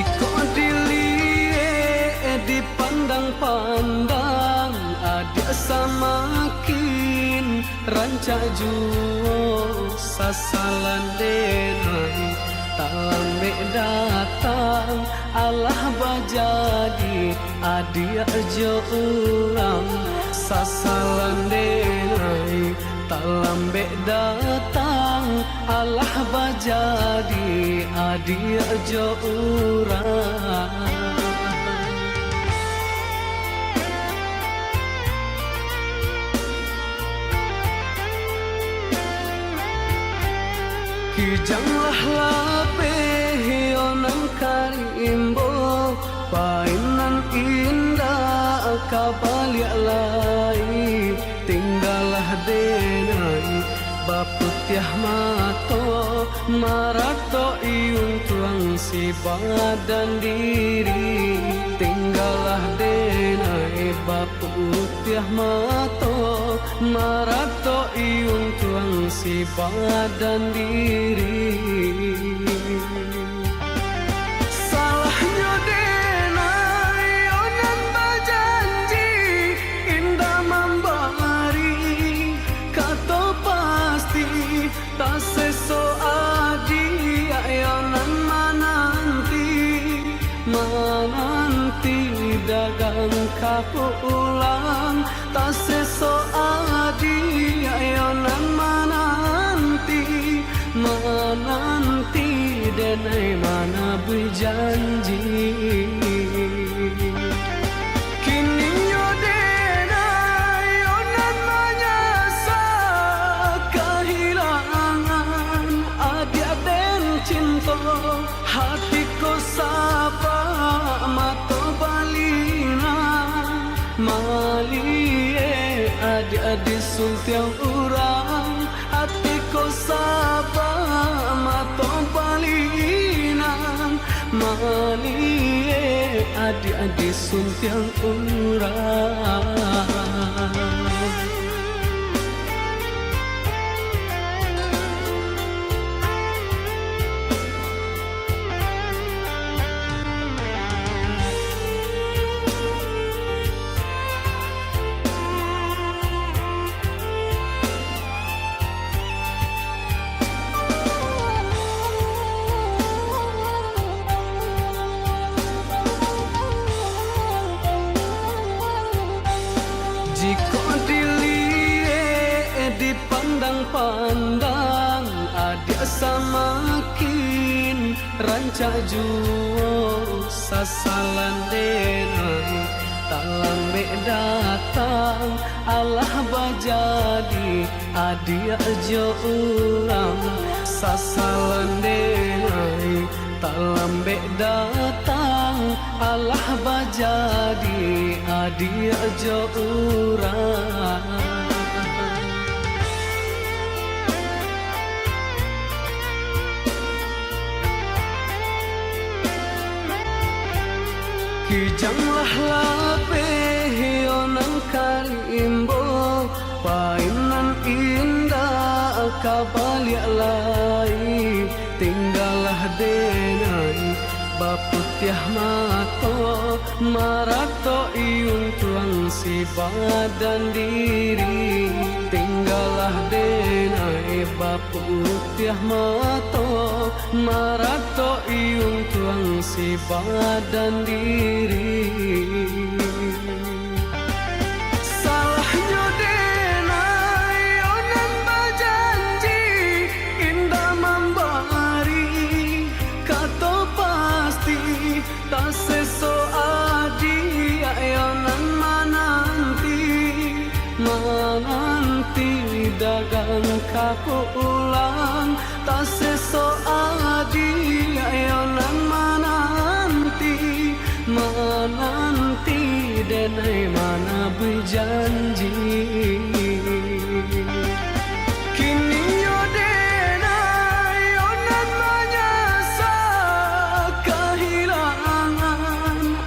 Jika dilihat dipandang-pandang, ada samakin rancak juo sasalan denai tak lambe datang Allah bajadi adia jo ulang sasalan denai tak lambe datang Allah bajadi adia jo urang. Kijanglah lapeh onang karimbo painan indah kabaliak lai tinggallah denai baputiah mato marato iung tuang si badan diri tinggallah denai baputiah mato marato iung tuang si badan diri. Salahnya denai onan bajanji indah membari kato pasti tak seso adi ayonan mananti dagang kapu ulang tak seso adi ayonan menanti denai mana berjanji kini nyo denai onan menyasa kehilangan adia den cinta hatiku sapa mato balina malie adik-adik sultiang urang hatiku sapa mato balina malie adik-adik sultiang urang. Jika dilihat dipandang-pandang, ada samakin rancak juo sasalan denai tak lambe datang Allah bajadi adia jo ulang sasalan denai tak lambe datang Allah bajadi adia jo urang. Kijanglah lapeh onang kalimbo painan indah kabaliak lai tinggallah denai baputiah mato marato iung tuang si badan diri tinggallah denai baputiah mato marato iung tuang si badan diri. Salahnya denai onan bajanji indah membari kato pasti tak seso adi ayonan menanti dagang kapu ulang tak seso adi ayonan menanti denai mana berjanji kini nyo denai onan menyasa kehilangan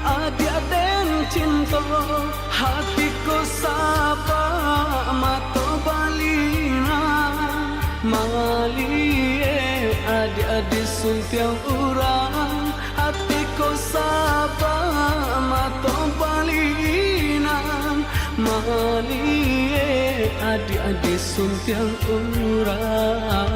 adia den cinta hatiku sapa mato balina malie adik-adik sultiang urang hatiku bali adik-adik suntiang urang.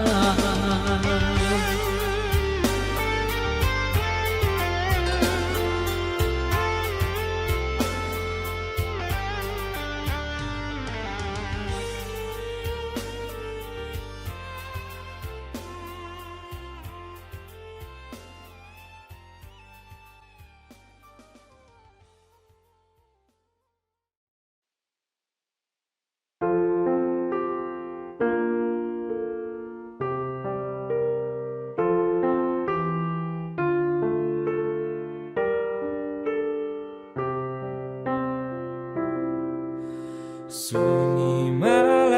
Sunyi malam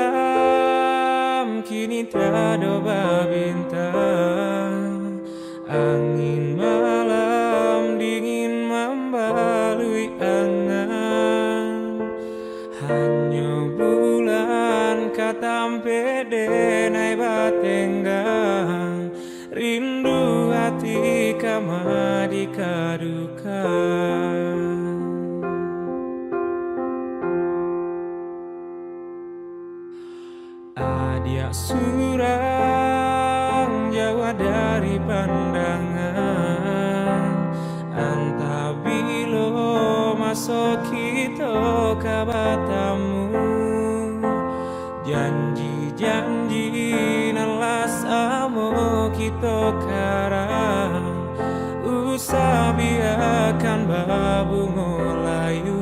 kini tiada bintang, angin malam dingin membalui angan. Hanya bulan katampe denai batenggang, rindu hati kama dikadukan. Dia surang jauh dari pandangan, entah bilo masuk kita kabatamu. Janji-janji nalas amo kita karang, usah biarkan babungo layu.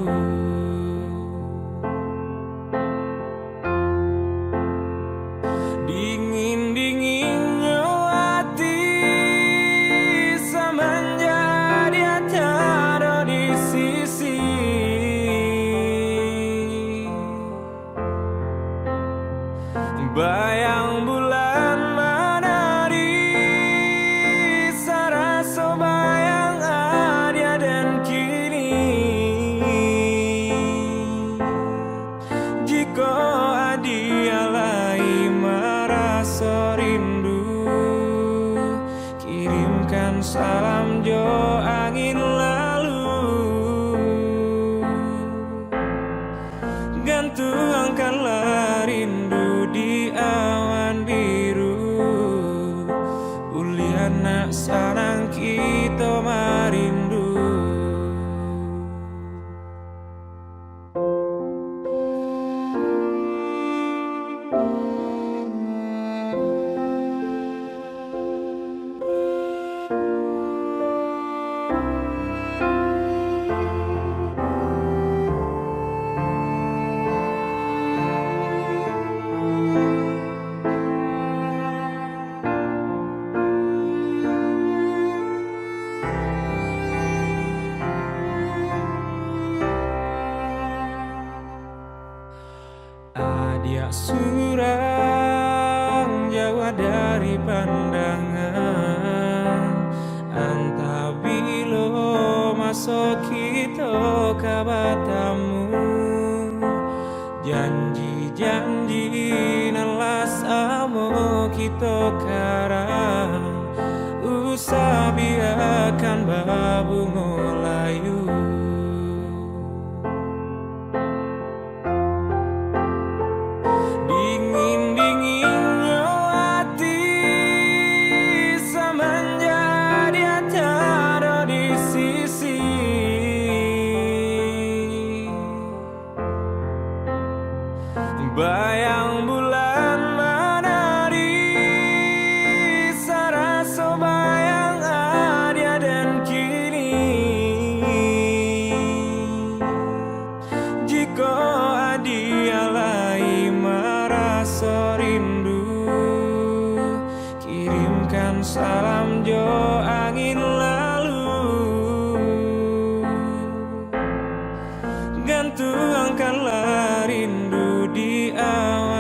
Dingin-dinginnya hati semenjak dia tiada di sisi. Bayang bulan menari, sarasa bayang dia dan kini. Jika dia lain merasa rindu, kirimkan salam jo angin lalu. Gantungkanlah rindu di awan biru, uliana sarang kita marindu. Dia surang jauh dari pandangan, entah bilo masuk kita kabatamu. Janji-janji nalas amo kita karang, usah biarkan babungo layu. Dingin-dinginnya hati semenjak dia tiada di sisi. Bayang bulan menari, sarasa bayang dia dan kini. Jika dia lain merasa rindu, kirimkan salam jo angin lalu. Gantungkanlah rindu di awan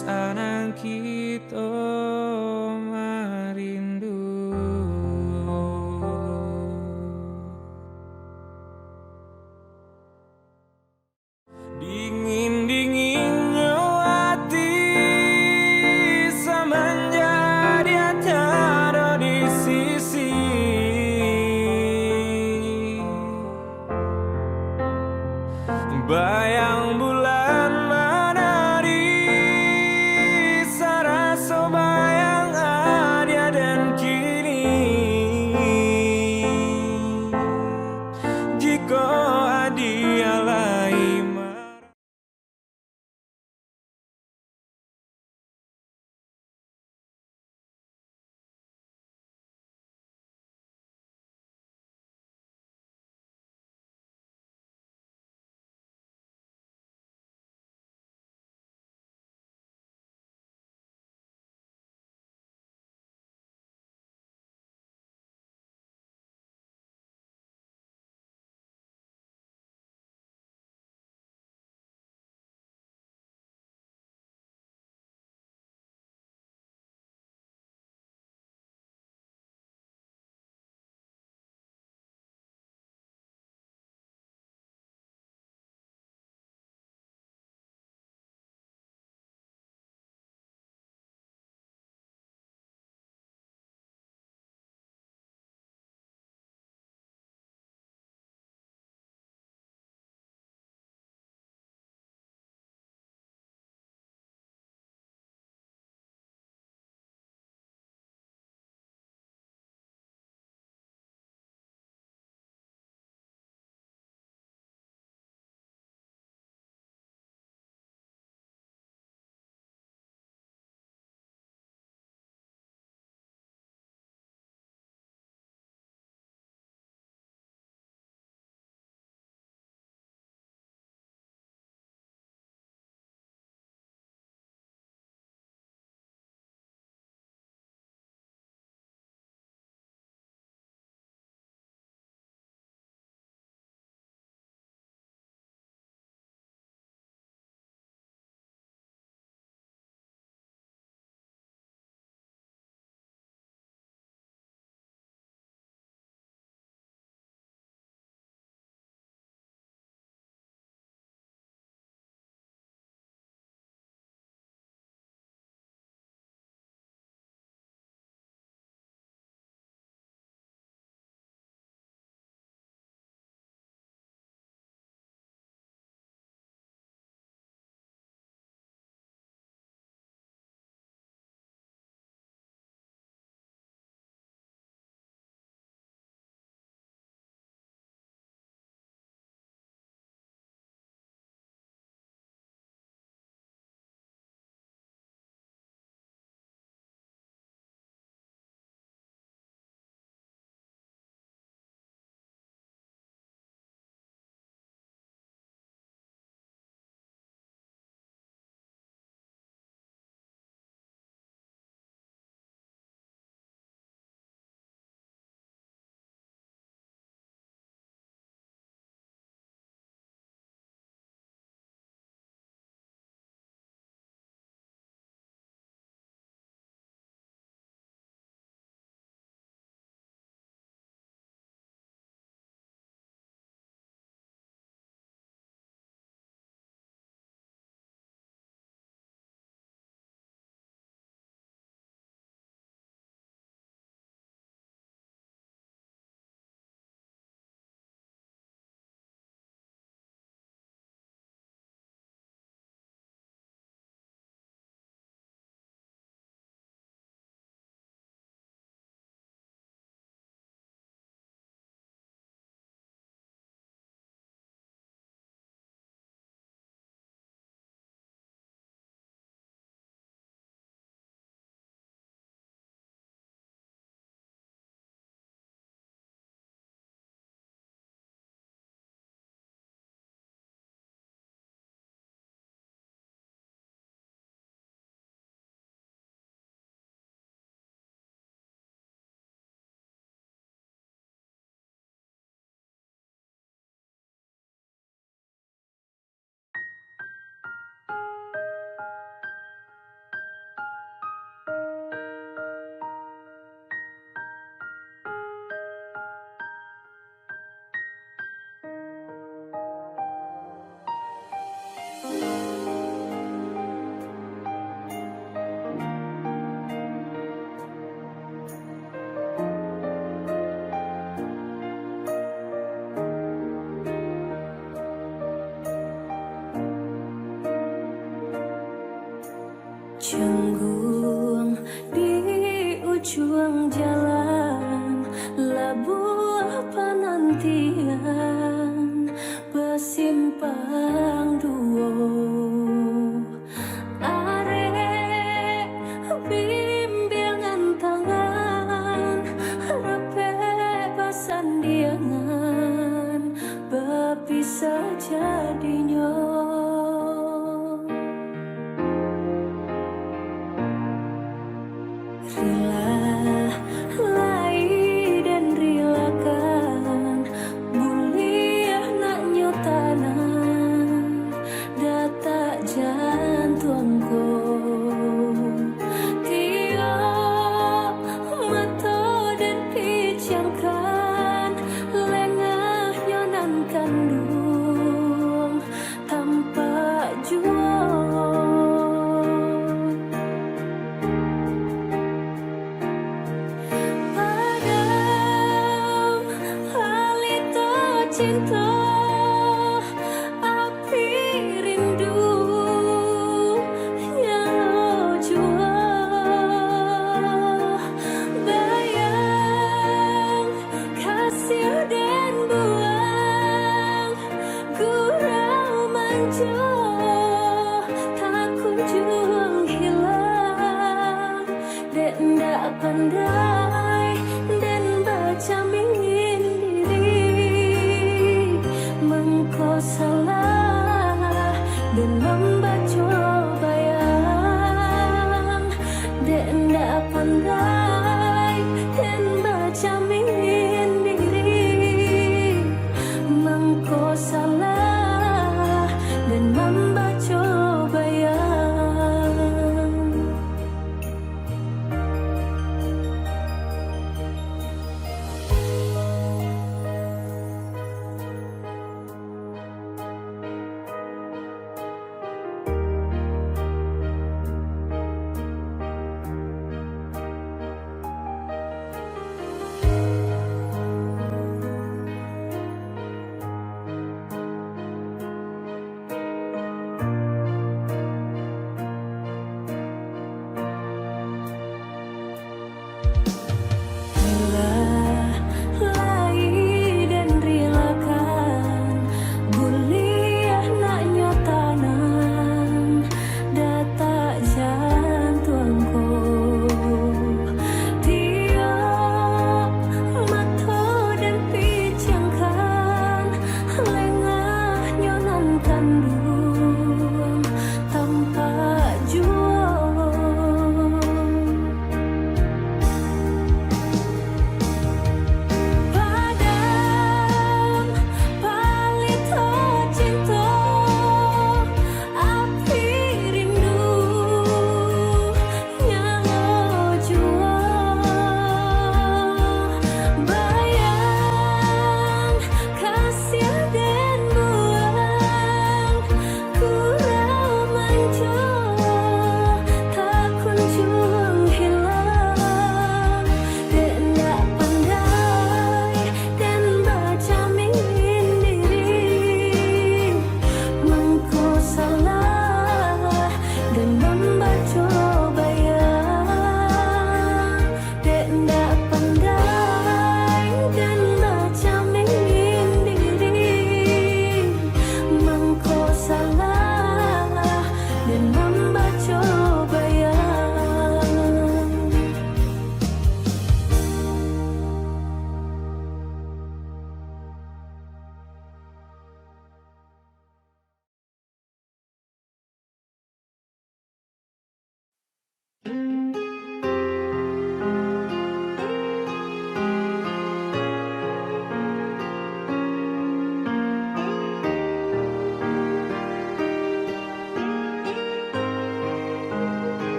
anang kita marindu. Dingin-dinginnya hati semenjak dia tiada di sisi. Bayang bulan menari, sarasa bayang dia dan kini. Jika dia lain Canggung di ujung jalan, labuh penantian bersimpang duo. Arek bimbingan tangan, repek pasandiangan, berpisah jadinya. Cinta api rindu nyala jua, bayang kasih dan buang gurau manja, tak kunjung hilang dan tak pandai dan baca mingin kau salah dan membaca bayang dan tak pandai dan baca mingin diri, mengkau salah dan membaca bayang.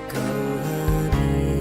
Kau hadir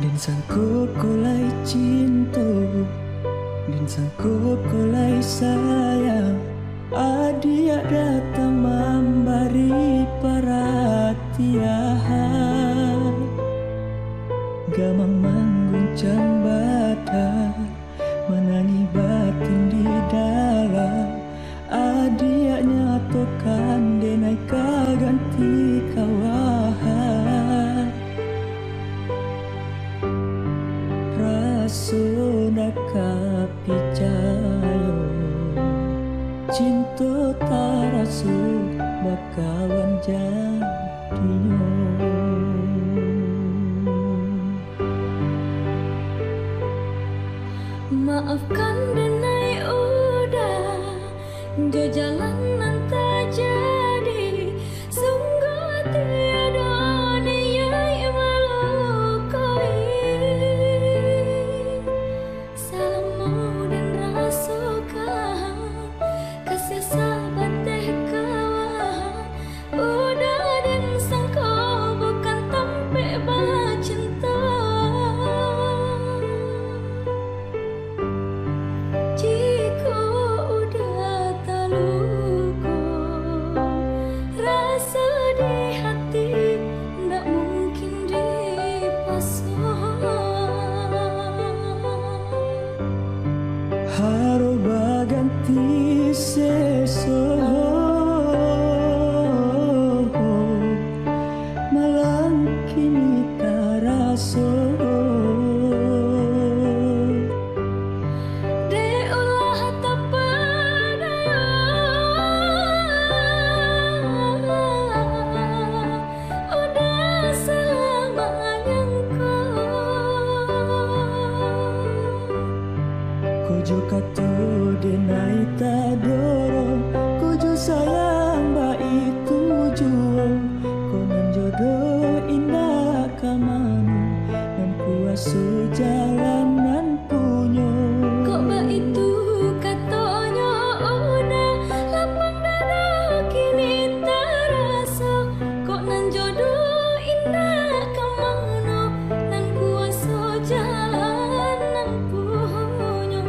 Din sang ko kulay cinta, din sang ko kulay sayang. Adia datang memberi perhatian, gamang mengguncang badan, menangi batin di dalam. Adia nyatakan denai kaganti kawahan. Rasuna kapicayo, cinta tarasu bakawan jadinya. Maafkan denai udah jo jalanan tak jadi, sungguh tiada niat melukai. Salamu dan rasukan kasih sahabat teh kawan, udah dan sangka bukan tampe cinta. Jika udah tak luka, rasa di hati tak mungkin dipasang. Haro baganti seso, malang kini taraso. Deulah tapadaya, udah selamanya engkau. Kojo kato denai tadoro, kojo sayang ba itu juo. Konan jodoh indah kamanu, dan kuasu jalanan punyo. Kok ba itu katanya udah lapang dada kini terasa. Kok nan jodoh indah kemana, nan kuasa jalanan punya.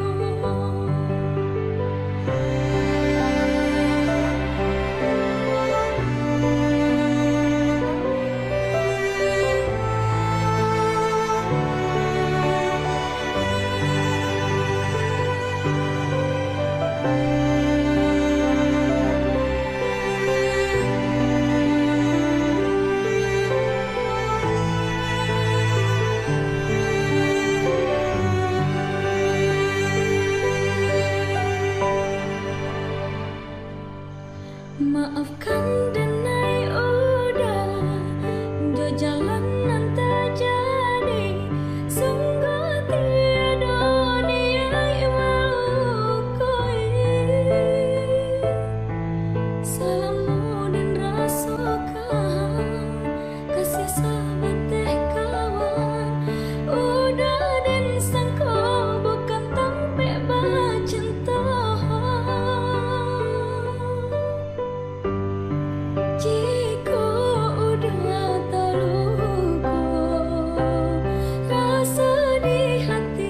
Maafkan denai udah jo jalanan tak jadi, sungguh tiada niat melukai. Salamu dan rasukan kasih sahabat teh kawan, udah dan sangka bukan tampe cinta. Jika udah tak luka, rasa di hati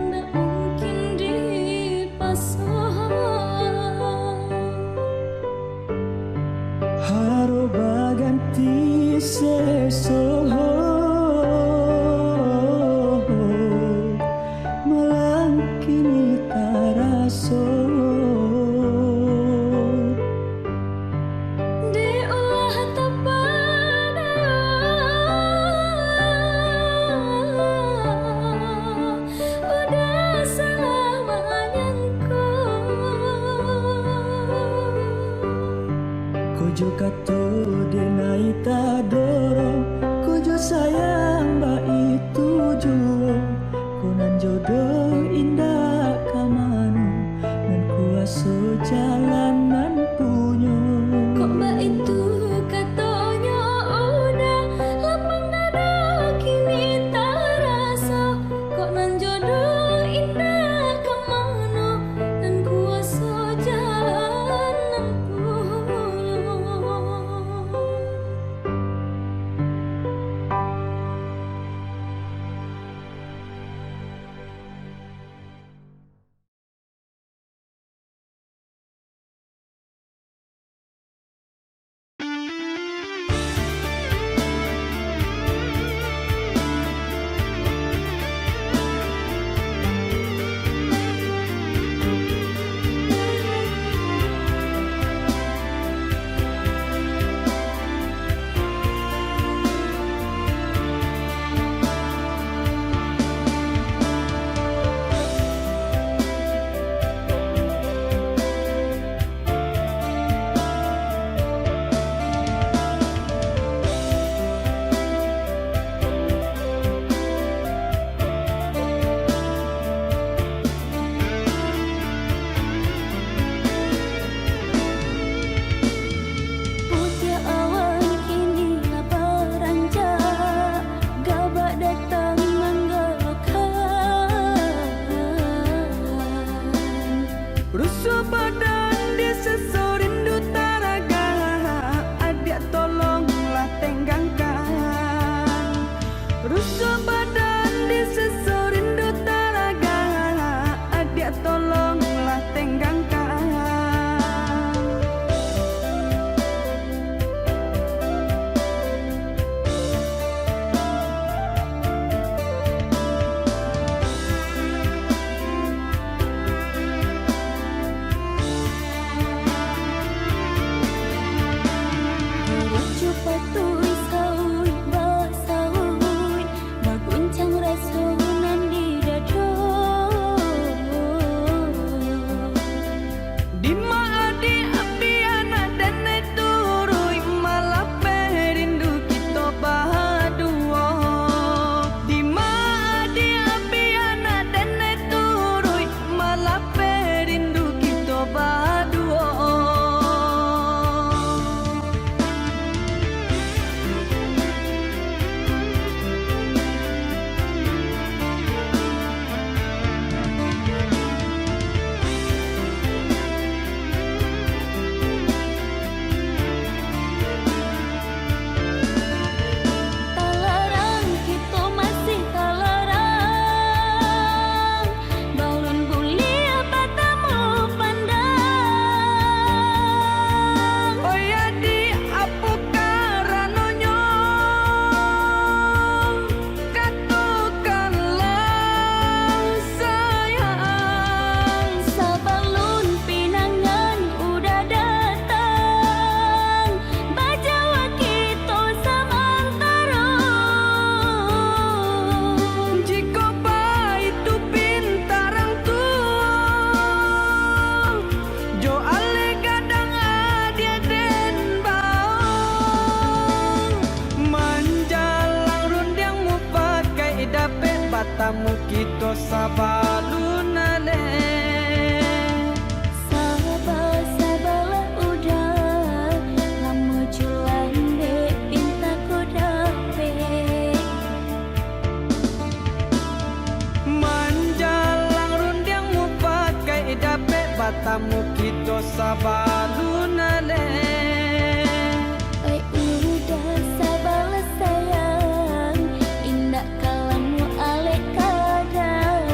tak mungkin dipasang. Haro baganti seso, malang kini taraso. Deulah tapadaya, udah selamanya engkau. Kojo kato denai tadoro, kojo sayang batamu kita sabalunale. Sabar-sabarlah udah, lama jualan dek pinta ko dapet. Manjalang rundiangmu pakai dapet batamu kita sabalunale. Oi udah sabarlah sayang, indah kalamu alek kadang.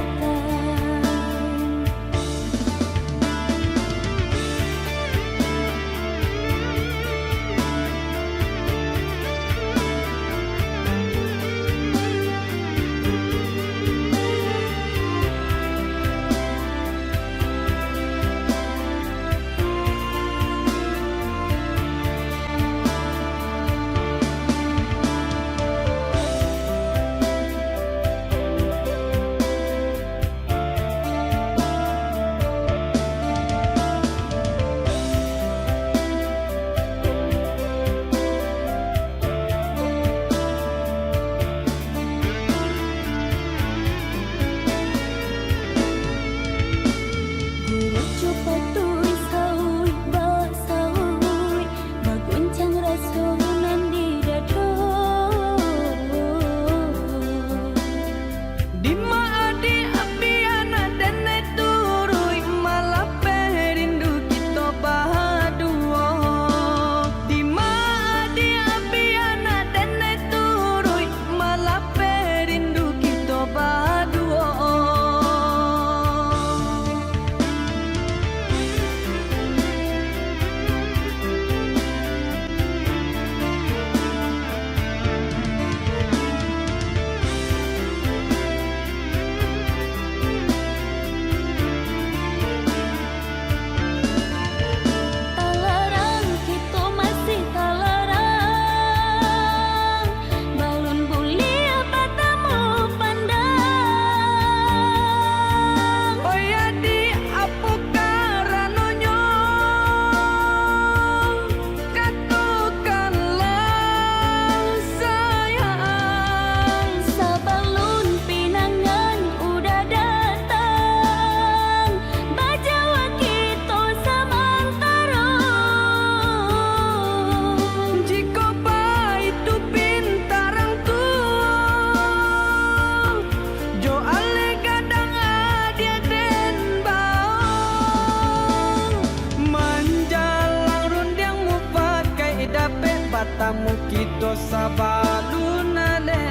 Batamu kita sabalunale.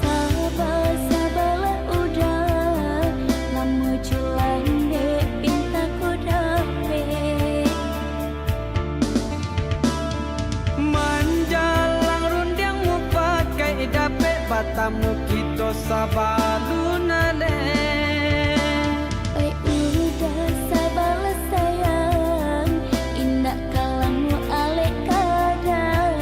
Sabar-sabarlah udah, lama jualan dek pinta ko dapet. Manjalang rundiangmu pakai dapet batamu kita sabalunale. Oi udah sabarlah sayang, indah kalamu alek kadang.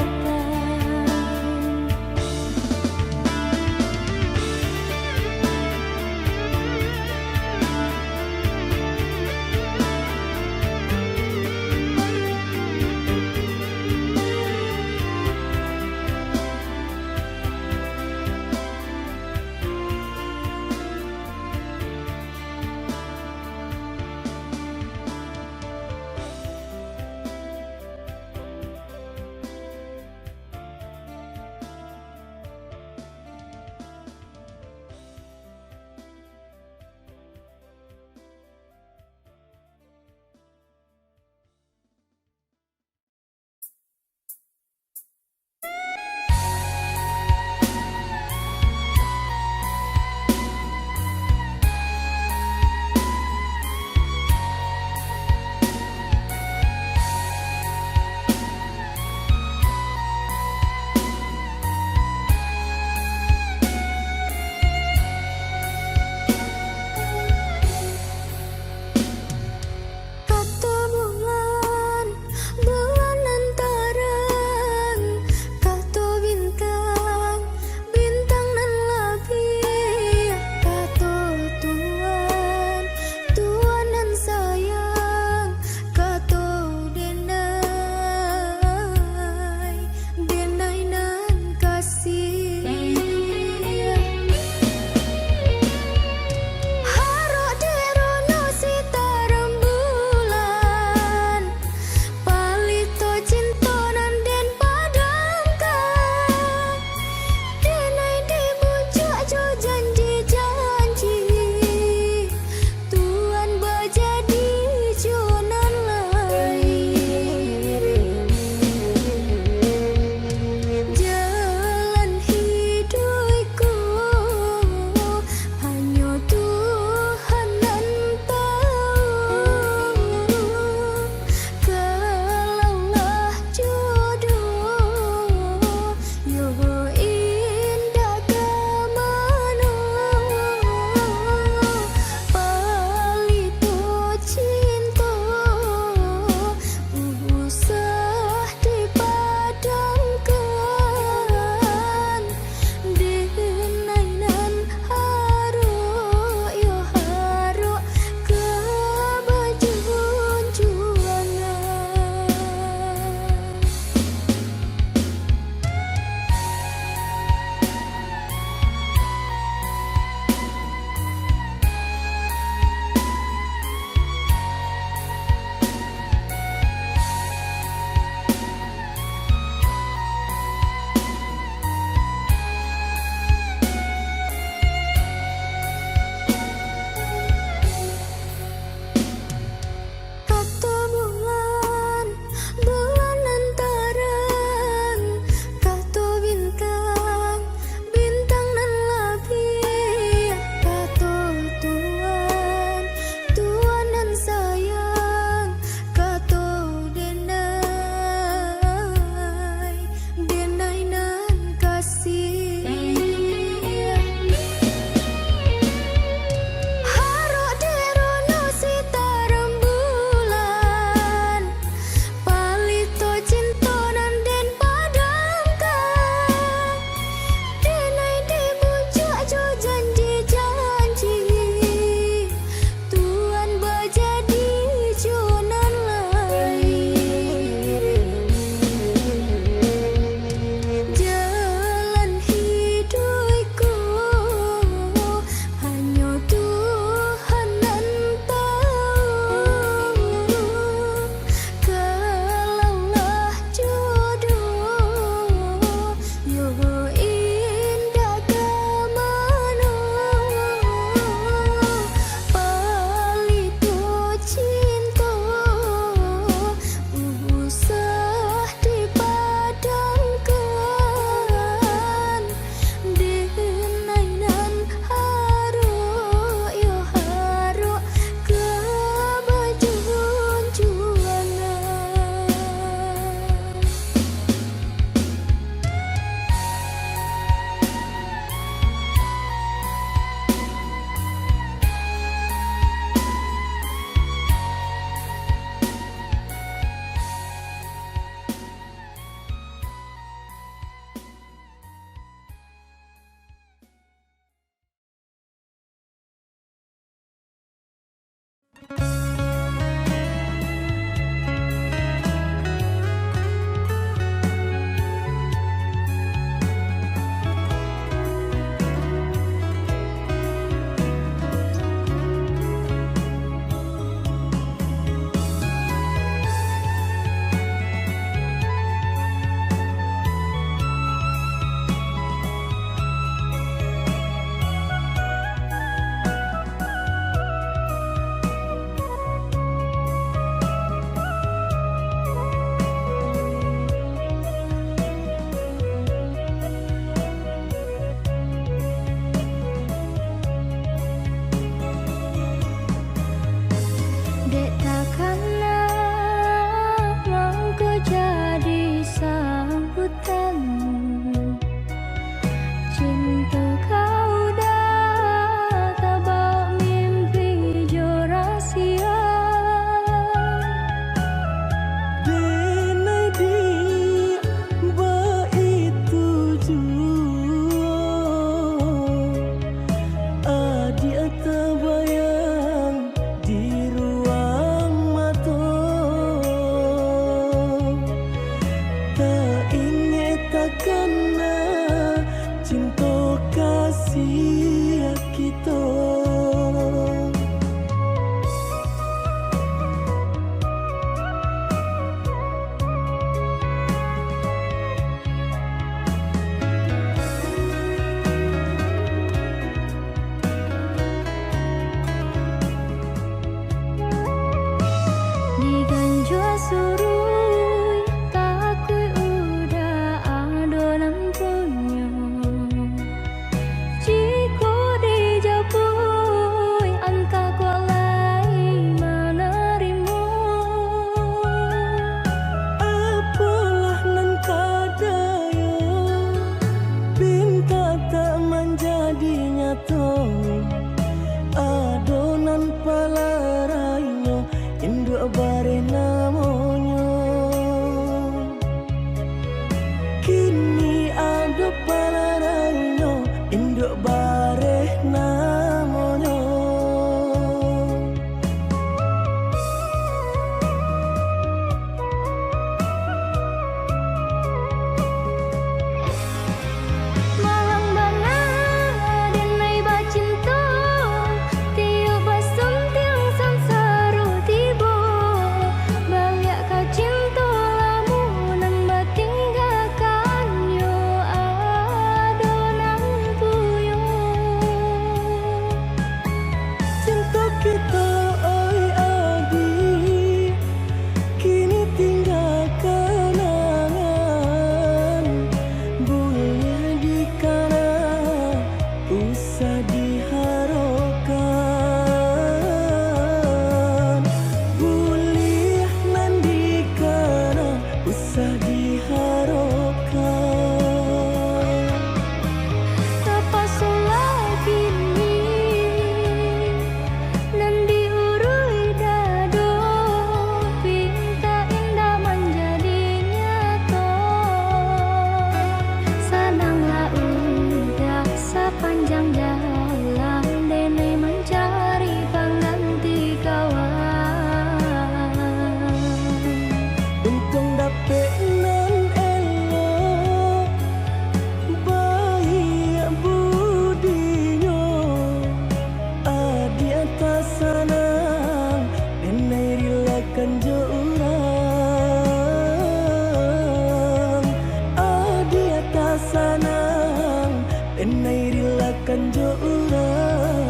tak sanang enai rilakan jo urang.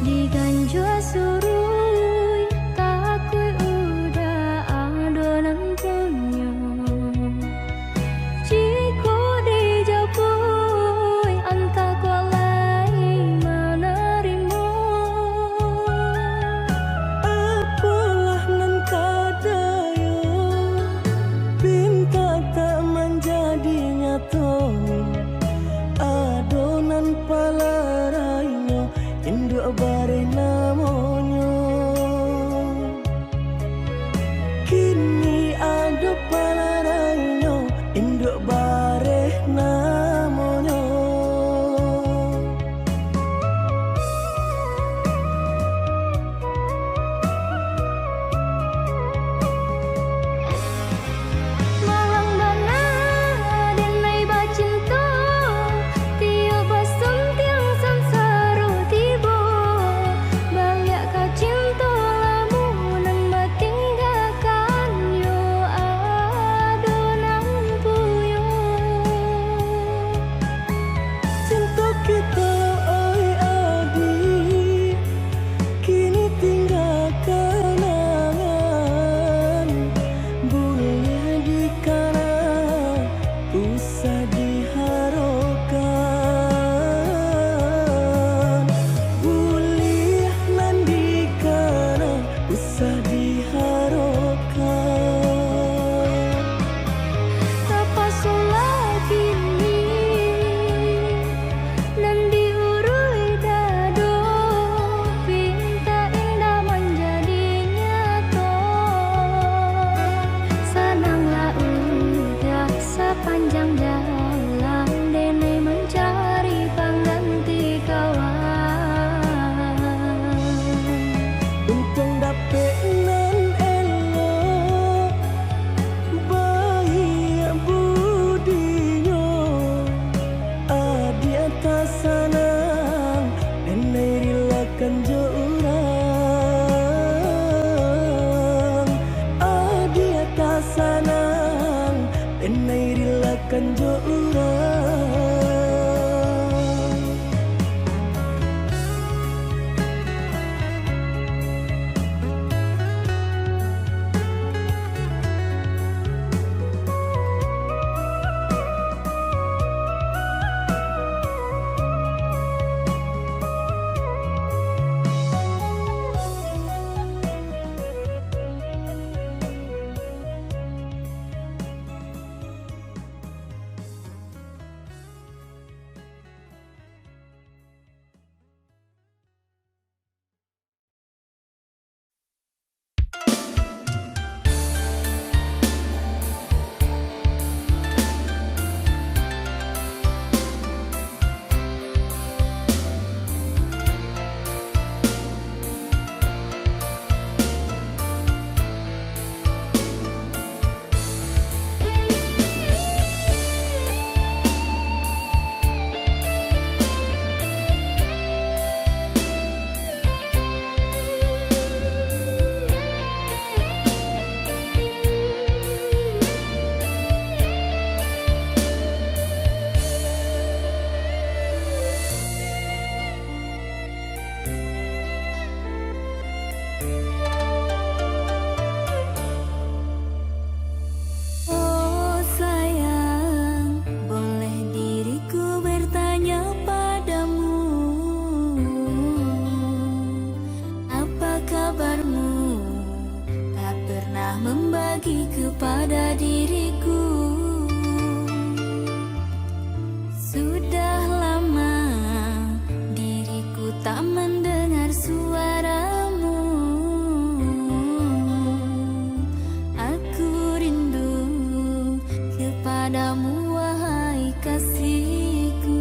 Diganjua surui takui udah adonan punyo. Jiko dijapui anta kualai menerima. Apalah nan kadayo pinta tak menjadi nyata. Adonan palarainya induk bare namonyo. Kini ada palarainya induk bare namonyo. Malang dana denai bacinta tiap basum tiang samsara tiba. Balik kau cinta lamunan batinggalkan yo adonan puyo. Cinta kita oi adi kini tinggal kenangan. Boleh dikana usah diharapkan. Boleh nan dikana usah diharapkan. Apa solah kini nan diurui dado pinta indah menjadi nyata. Senanglah udah sepanjang jalan dene mencari pengganti kawan. Untung dapet nan elok baik budinya. Adi atas sanang enai rilakan jo urang. Adi atas sanang enai rilakan jo urang. Oh sayang, boleh diriku bertanya padamu, apa kabarmu? Tak pernah membagi kepada diriku. Sudah lama diriku tak mendengar suaramu. Aku rindu kepadamu wahai kasihku.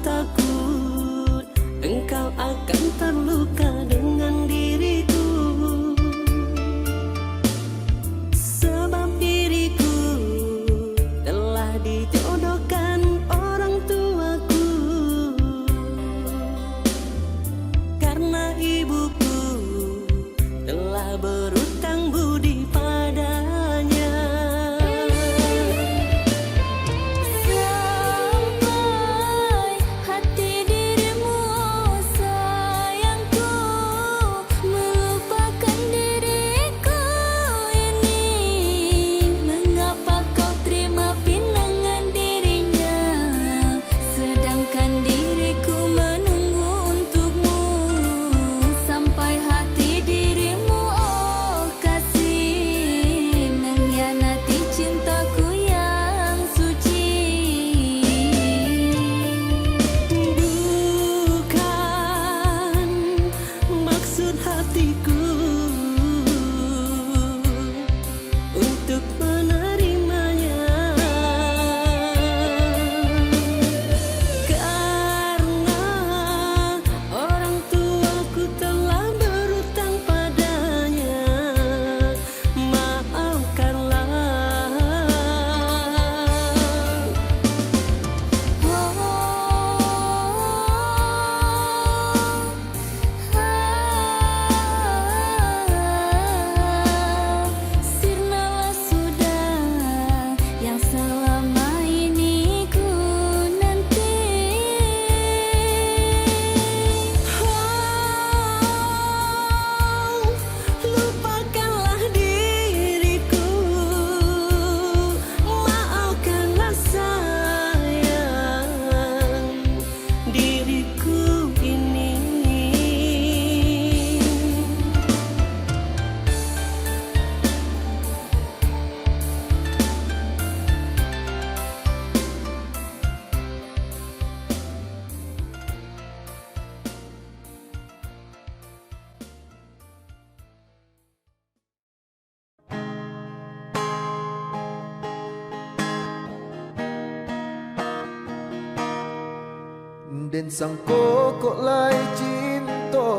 takut engkau akan terluka dengan diriku. Sebab diriku telah dijodohkan orang tuaku. Karena ibuku telah berutang budi padanya. Sampai hati dirimu, oh sayangku, melupakan diriku ini. Mengapa kau terima pinangan dirinya, sedangkan diriku menunggu untukmu. Sampai hati dirimu, oh kasih, mengkhianati cintaku yang suci. Bukan maksud hatiku untuk menerimanya, karena orang tuaku telah berutang padanya. Maafkanlah. Sirnalah sudah yang selama ini ku nanti. Lupakanlah diriku, maafkanlah sayang diriku ini. Den sang kokok lai cinta,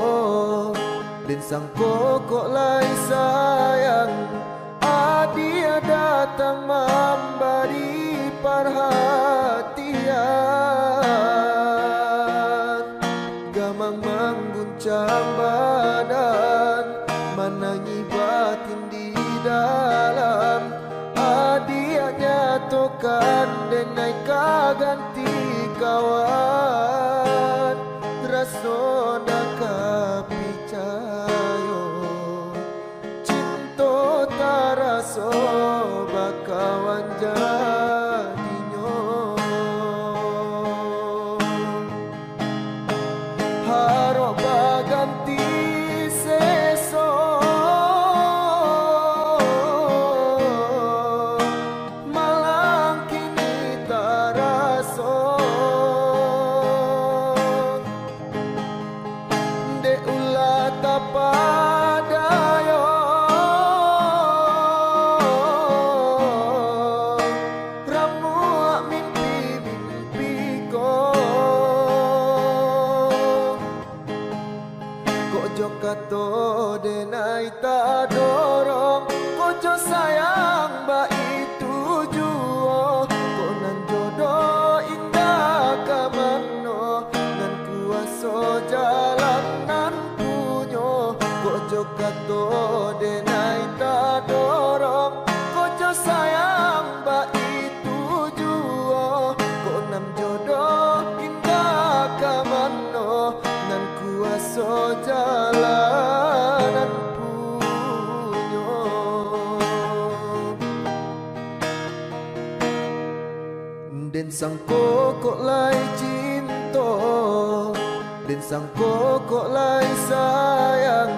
den sang kokok lai sayang. Dia datang memberi perhatian, gamang mengguncang badan, menangi batin di dalam. Dia nyatakan denai kaganti kawan, raso dak picayo, cinta taraso bakawan jadinyo. Harap baganti seso, malang kini taraso. De ulah tapadayo, ramu mimpi ko. Kojo kato denai tak dorong, kojo sayang ba itu juo. Konan jodoh indah kamano, nan kuaso jalanan punyo. Kojo kato denai tak dorong, kojo sayang ba itu juo. Konan jodoh indah kamano, nan kuaso jalanan punyo. Den sang kokok lai cinta, den sang kokok lai sayang.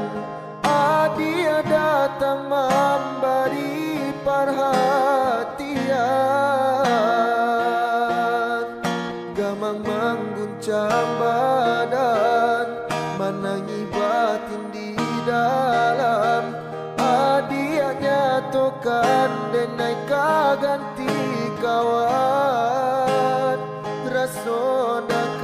Dia datang memberi perhatian, gamang mengguncang badan, menangi batin di dalam. Dia nyatakan denai kaganti kawan, raso dak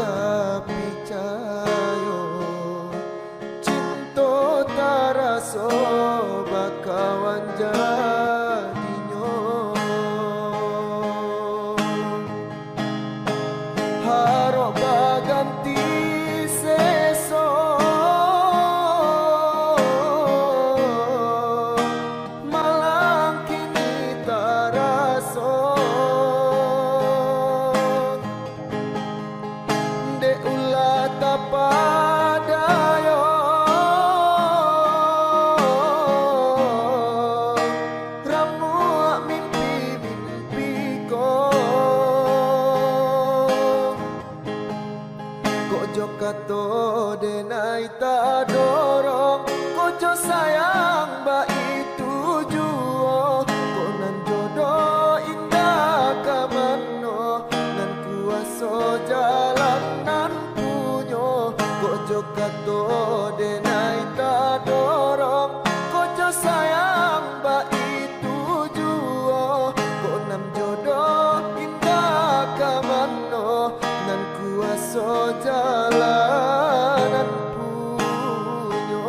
kato denai tak dorong kojo sayang ba itu juo konan jodoh indah kamano nan kuaso jalan nan punyo kojo kato denai tak dorong kojo sayang ba itu juo konan jodoh indah kamano nan kuaso jalanan punyo.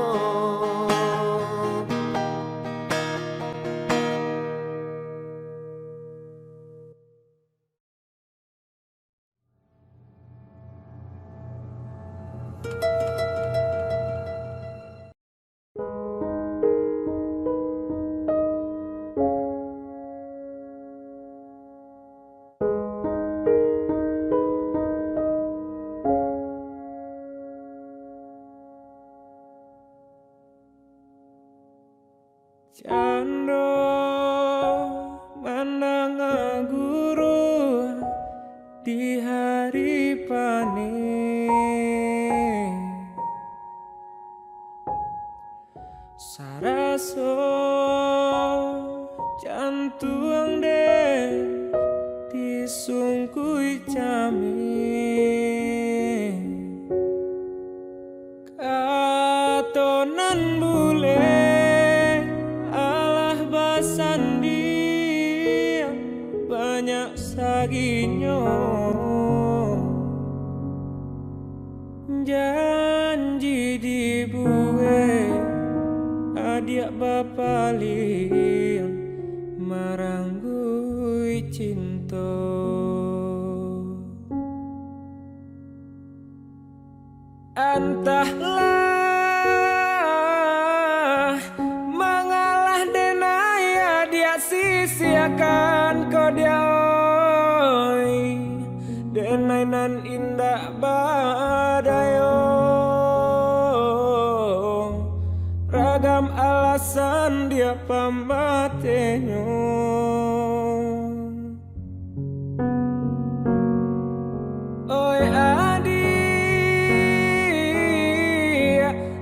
Cando mandang guru di hari panen saraso jantung den disungkui camin katonan bule sandi banyak saginyo janji dibuat adik bapalin maranggui cinta entahlah mengalah denaya dia sia-siakan kau dia oi denai nan indah badayo ragam alasan dia pambatenyo oi adi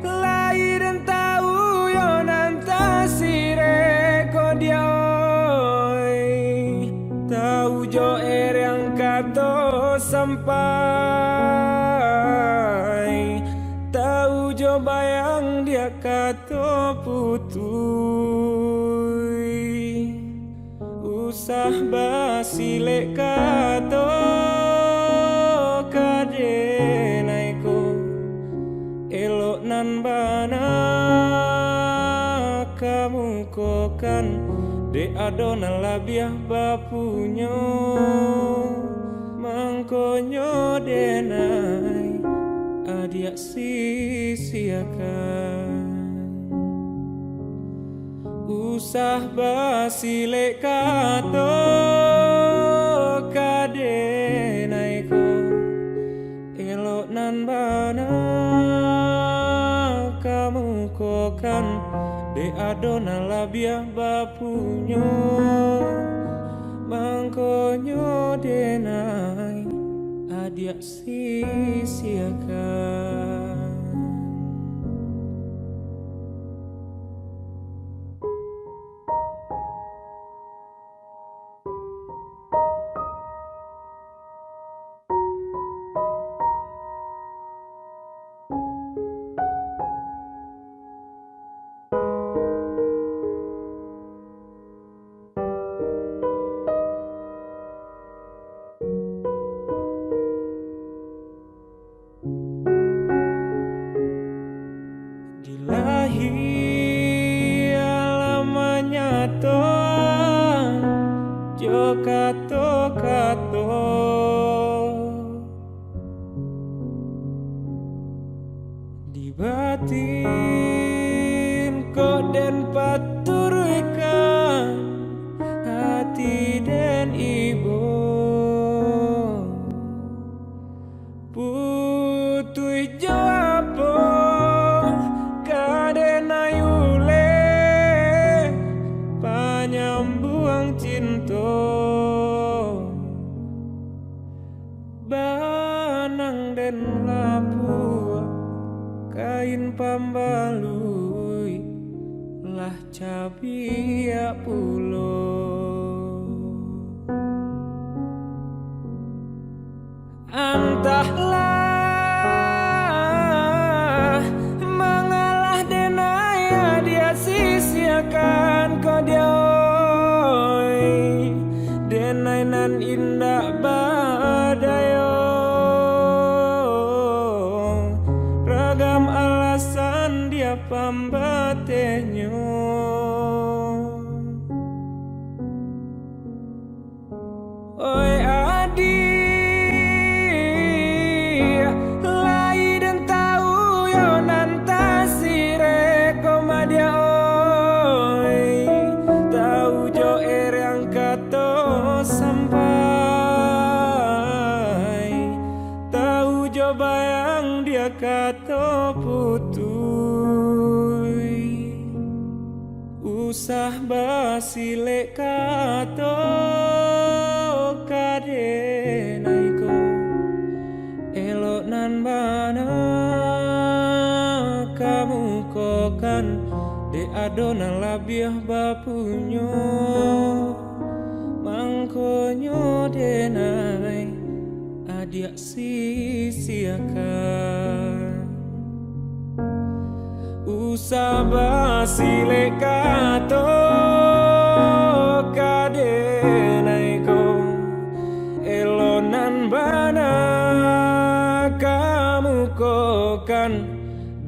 lahir tahu yo nanta sire ko dia oi tahu jo yang kato sampai tahu jo bayang dia kato putui usah basile kato kadenaiko elok nan bana kamu kokan de adona labiah bapunyo mangkonyo denai adia sisiakan usah basile kato kadenaiko elok nan bana kamu kokan de adona labiah bapunyo mangkonyo denai adia sisiakan kato di batin kok den paturkan hati den ibu putui jawapo kaden ayule panyambuang cinta lanang den lapua kain pambalui lah cabia pulo entahlah mengalah denaya dia sisiakan kau dia oi denai nan indah badayo ragam alasan dia pambatenyo oi adi lai dan tahu yo nanta sire komadia oi tahu jo yang kato sampai tahu jo bayang dia kato putui usah basile kato kadenaiko elok nan bana kamu kokan de adona labiah bapunyo mangkonyo denai adia sisiakan usah basile kato kadenaiko elonan bana kamu kokan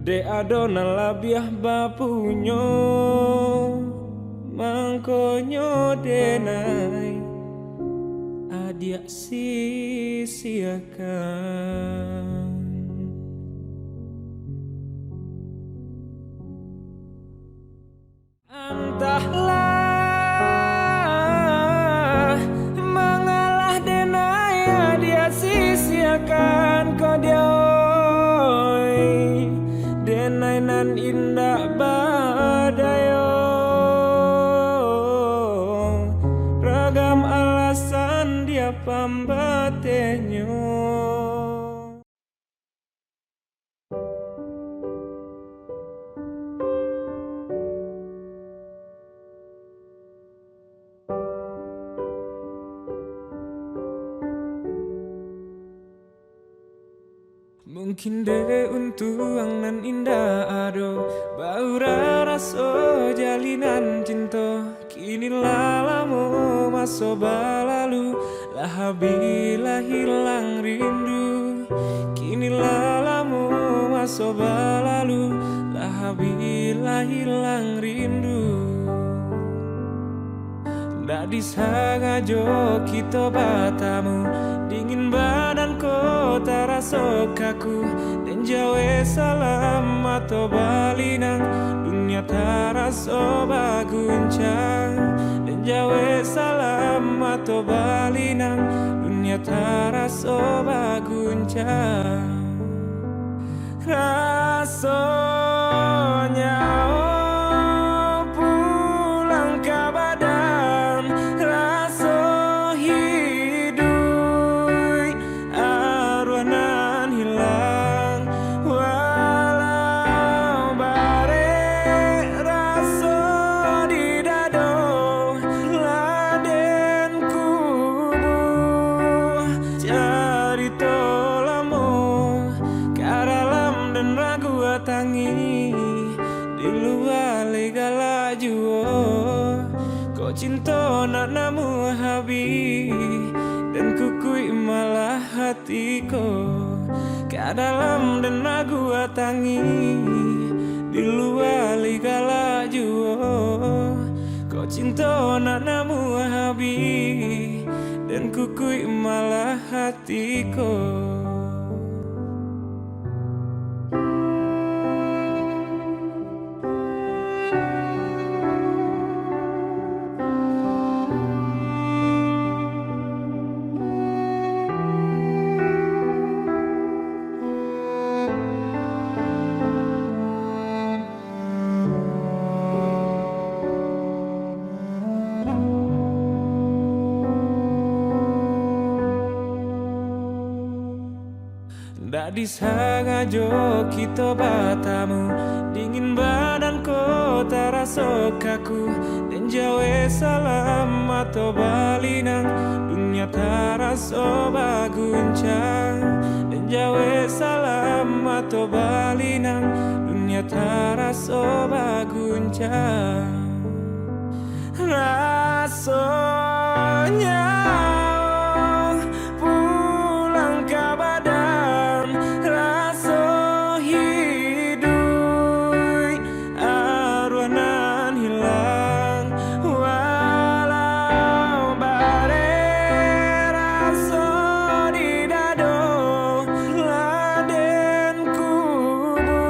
de adona labiah bapunyo mangkonyo denai adia sisiakan entahlah mengalah denaya dia sisiakan kau dia oi denai nan indah badayo ragam alasan dia pambatenyo mungkin de untuang nan indah ado baura raso jalinan cinta kini lalamu maso balalu lah bila hilang rindu kini lalamu maso balalu lah bila hilang rindu ndak disangajo kita batamu dingin badan kota raso kaku dan jawe salam atau balinang dunia taraso baguncang dan jawe salam atau balinang dunia taraso baguncang rasanya pulang ke badan raso hidup arwanan hilang walau bare raso di dado laden kubu cari tolamo karalam dan ragu tangi di luar legala juo kau cinta nak namu habi dan kukui malah hatiku ke dalam dan ragu tangi di luar legala juo kau cinta nak namu habi dan kukui malah hatiku Ndak disengaja kita batamu, dingin badan kota rasa kaku. Dan jawe salam atau balinang, dunia terasa baguncang. Dan jawe salam atau balinang, dunia terasa baguncang. Rasanya pulang ke badan, rasa hidup arwanan hilang. Walau bare rasa di dado, laden kubu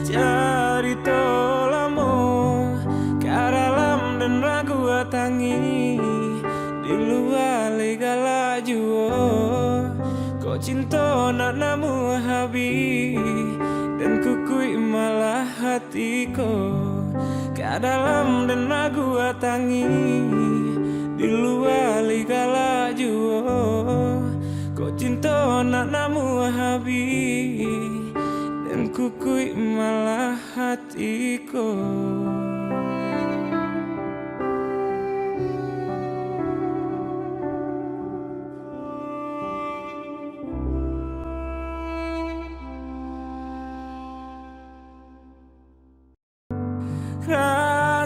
cari tolamo kadalam dan ragu tangi di luar legala juo. Kau cinta nak namu habi dan kukui malah hatiku kadalam dan ragu tangi di luar legala juo. Kau cinta nak namu habi dan kukui malah hatiku.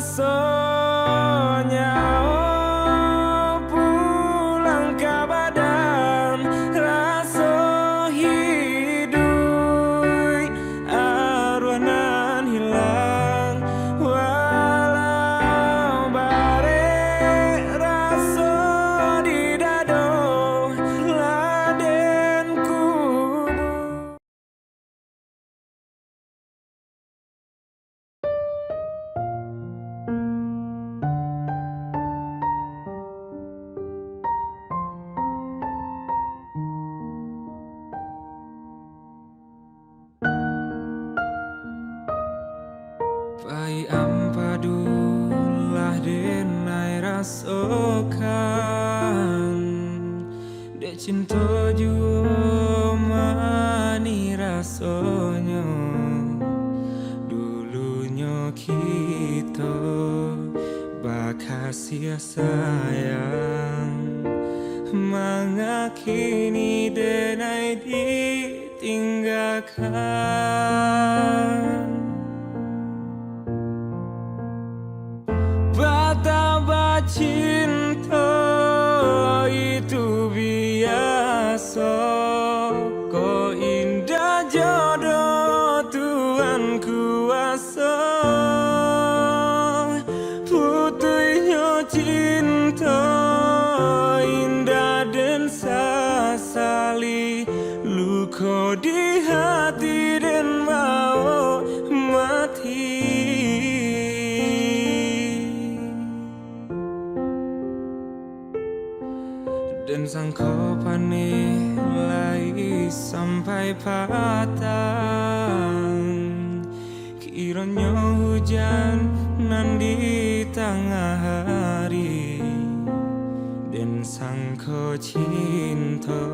Rasanya pulang ke badan, rasa hidup arwanan hilang. Walau bare rasa di dado, laden kubu. Pai ampadulah denai rasakan, dek cinta jua mani rasanya. Dulunya kita bakasih sayang, mengakini denai ditinggalkan. Betapa cinta itu biasa, kau indah jodoh Tuhan kuasa. Putihnya cinta indah dan sasali, luka di hati dan mau mati. Dan sangka panilai sampai patang, kiranya hujan nan di tengah hari. Dan sangka cinta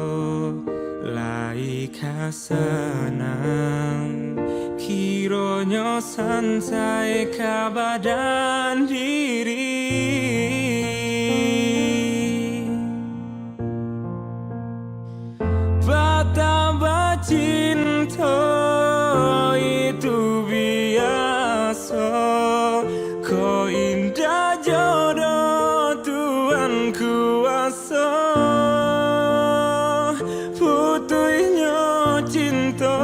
lai kasenang, kiranya sansai ke badan diri. Betapa cinta itu biasa, kau indah jodoh Tuhan kuasa. Putihnya cinta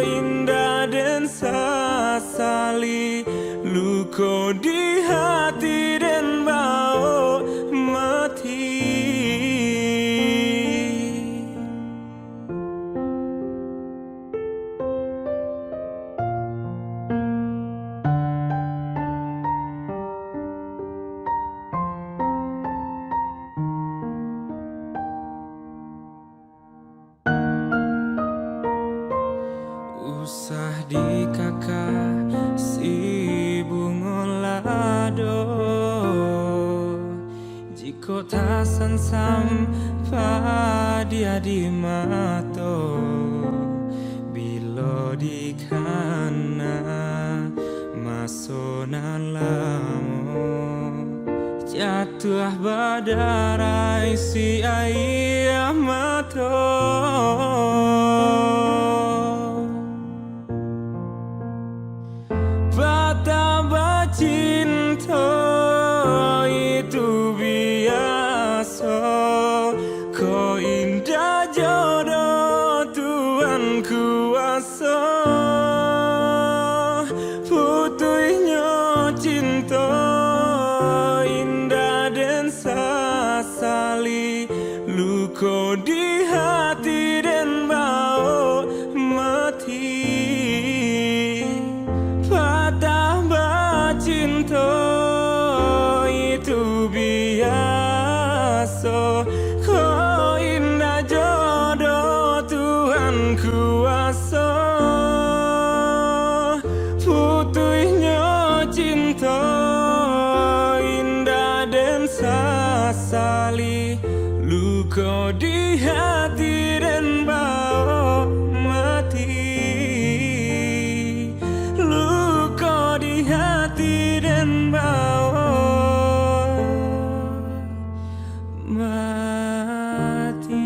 indah dan sasali, luka di hati dan mau mati. Usah di kakak si bunga lado, jika tak sampai dia di mato bilo di kana masona lamo jatuh badarai si ayah mato Betapa cinta itu biasa Kau indah jodoh Tuhan kuasa Putihnya cinta indah dan sasali Luka di hati dan bau mati Betapa cinta itu biasa Kau indah jodoh Tuhan kuasa Putihnya cinta indah dan sasali Luka di hati dan bau mati Luka di hati dan bau mati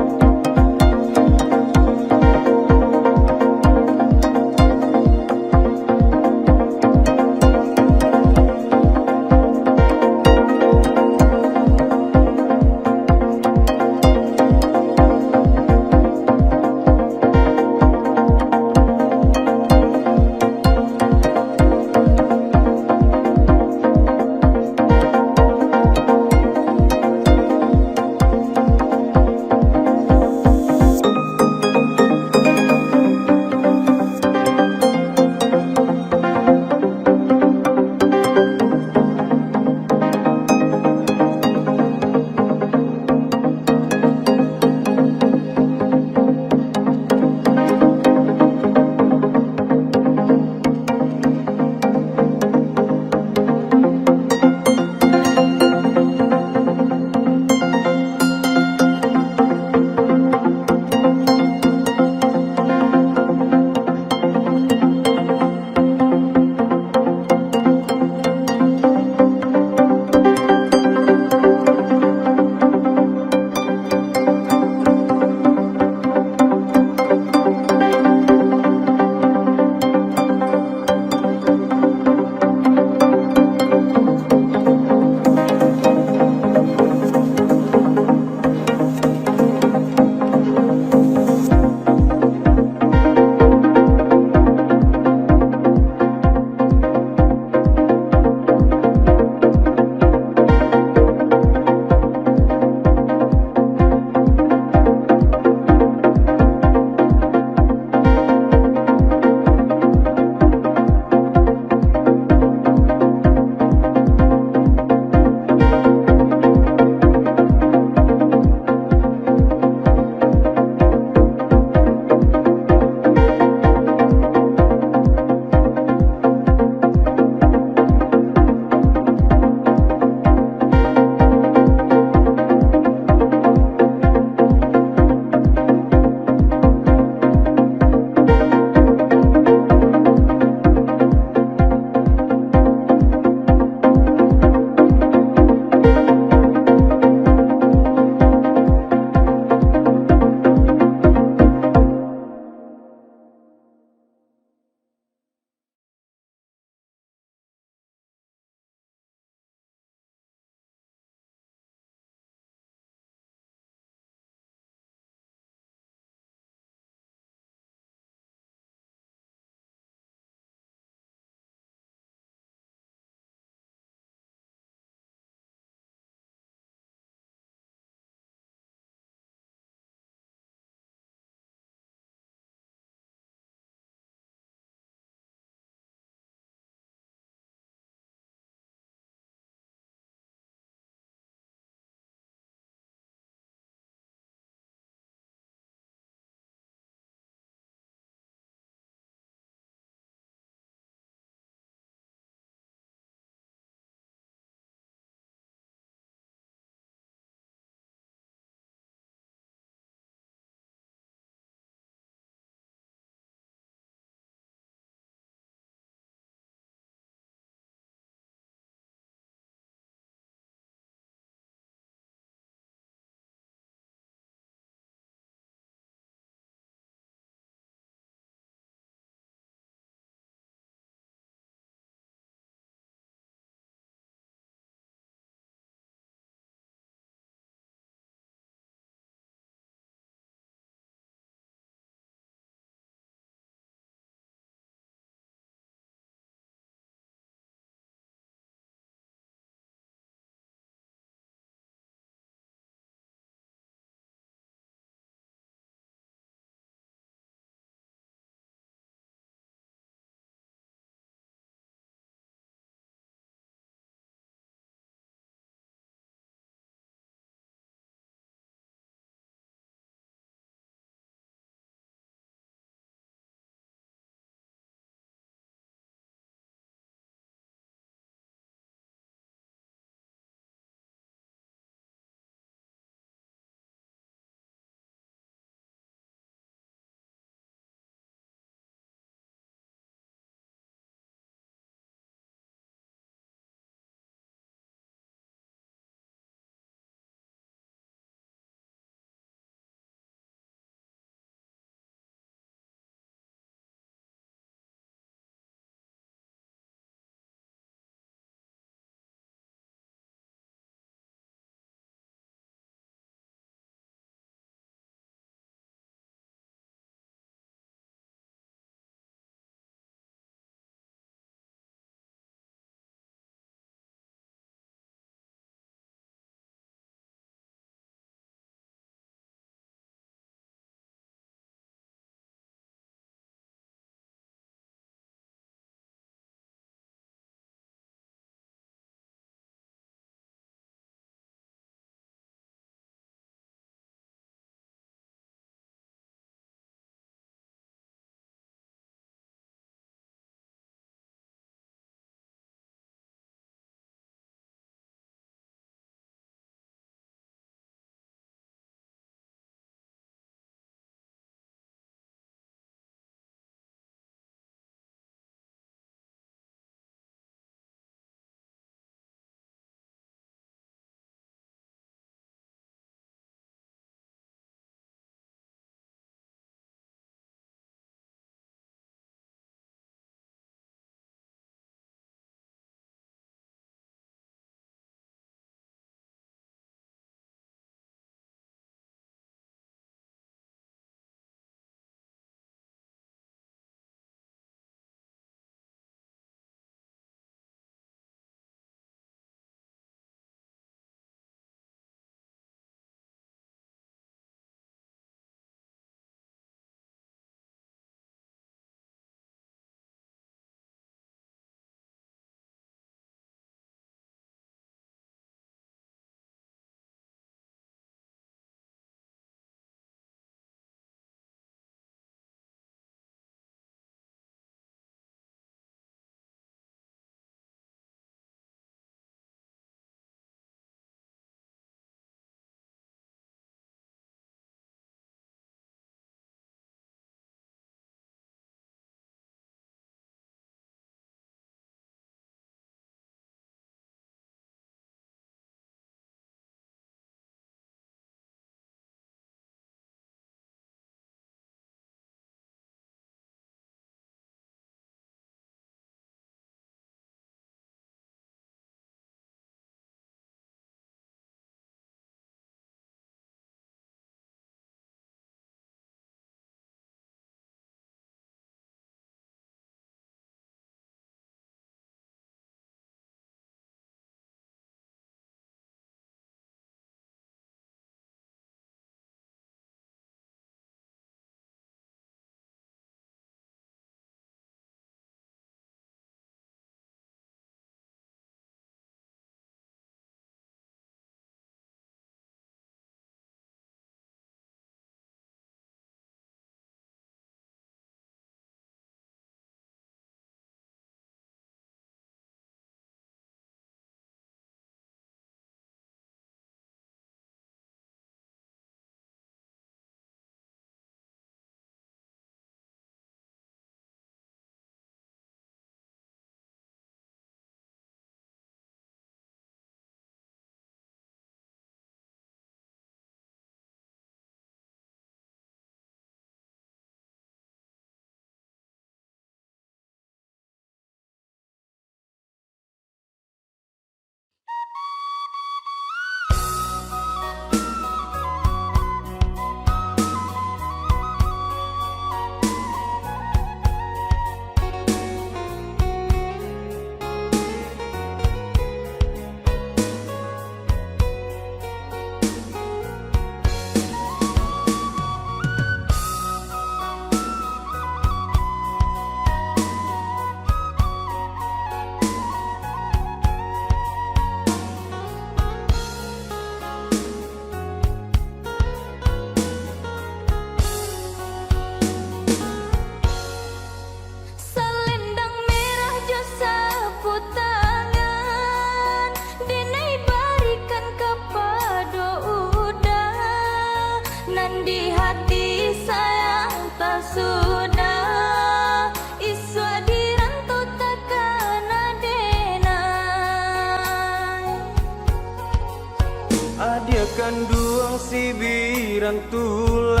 tulang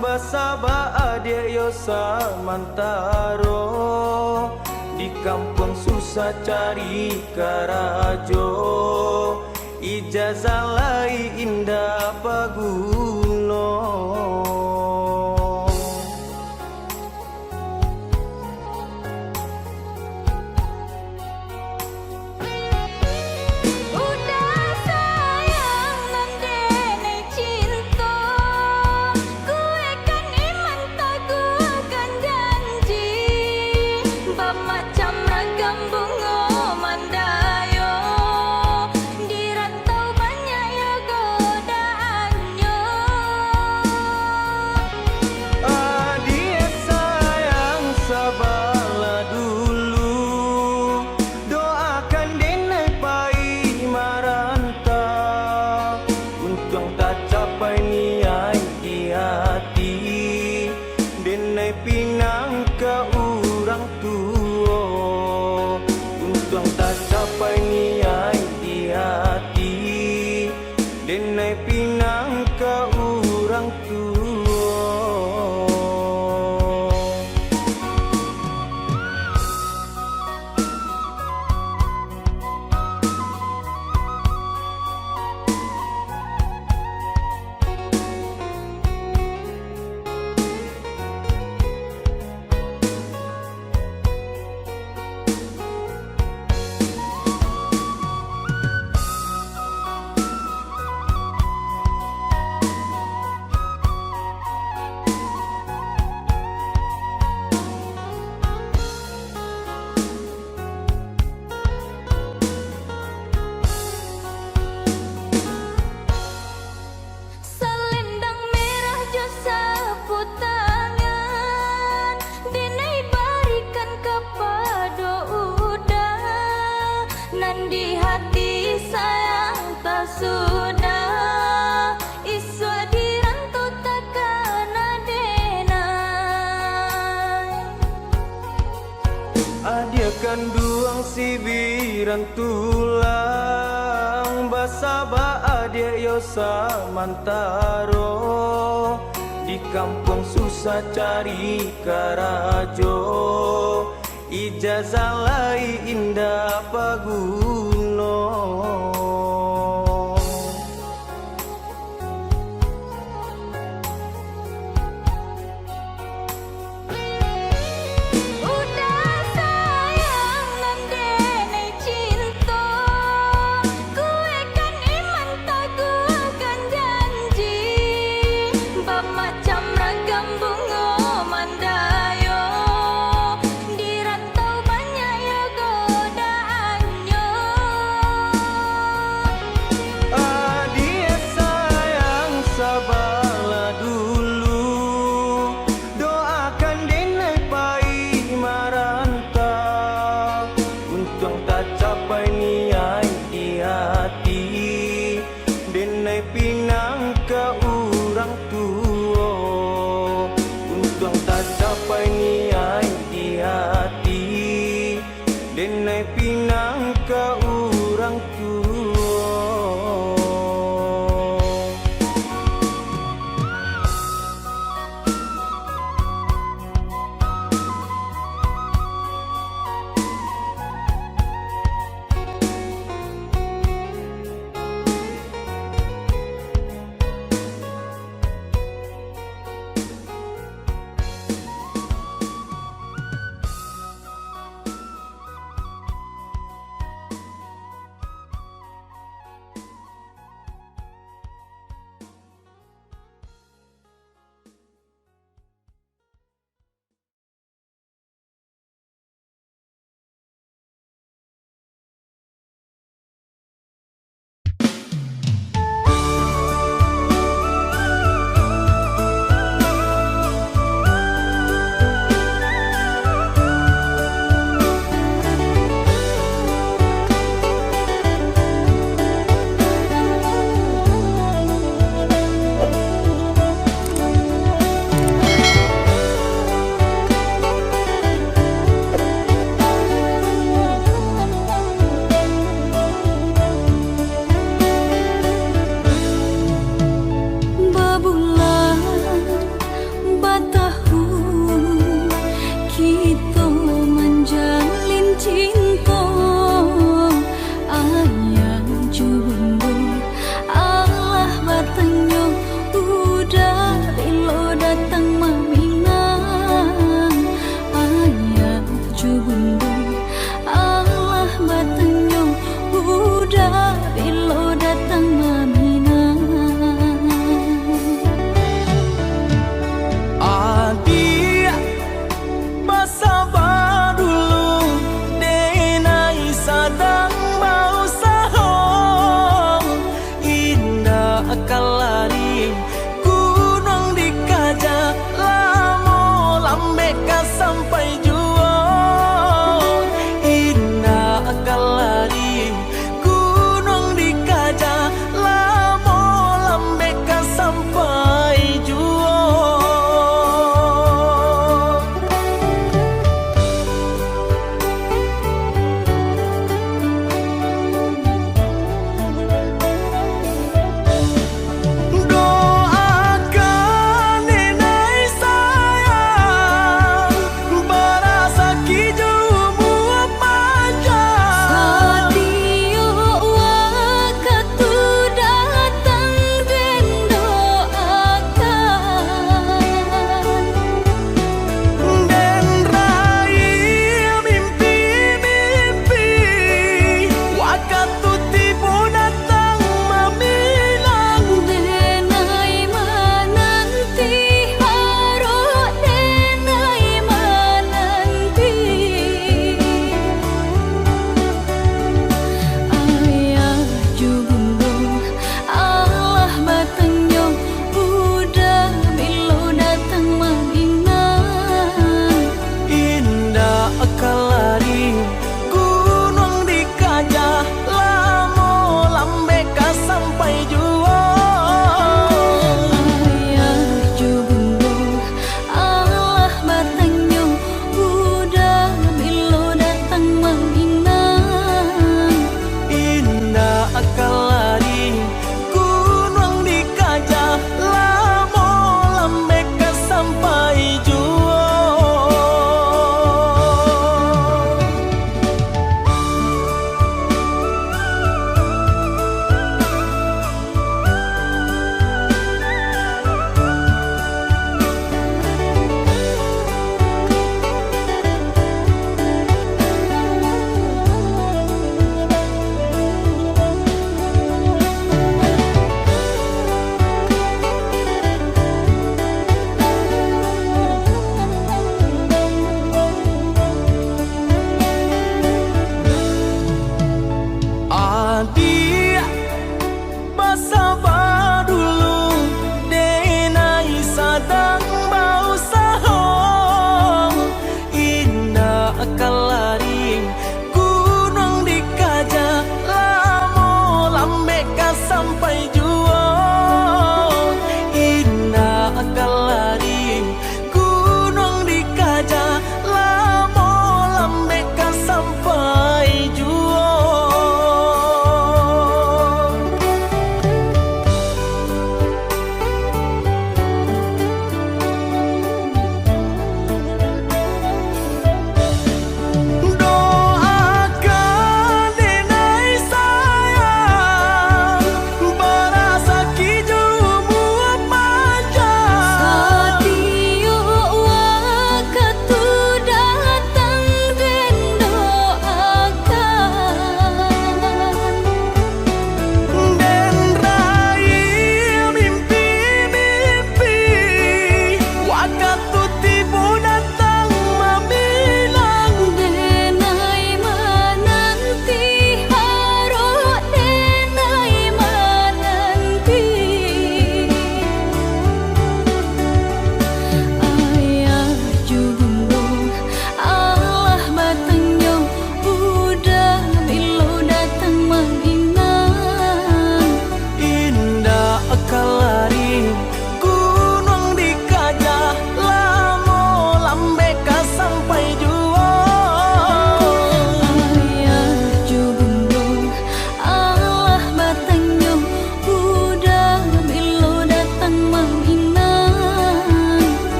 basaba adik yo samantaro di kampung susah cari karajo ijazah lai indah paguno. Pinang ke orang tua untung tak capai niat di hati denai pinang ke orang tua. Di hati sayang tak sudah iswa dirantau takkan adenai Adia kanduang sibiran tulang basaba adia yo samantaro di kampung susah cari karajo ijazah lai indah paguno. Di rantau banyak ya godaannya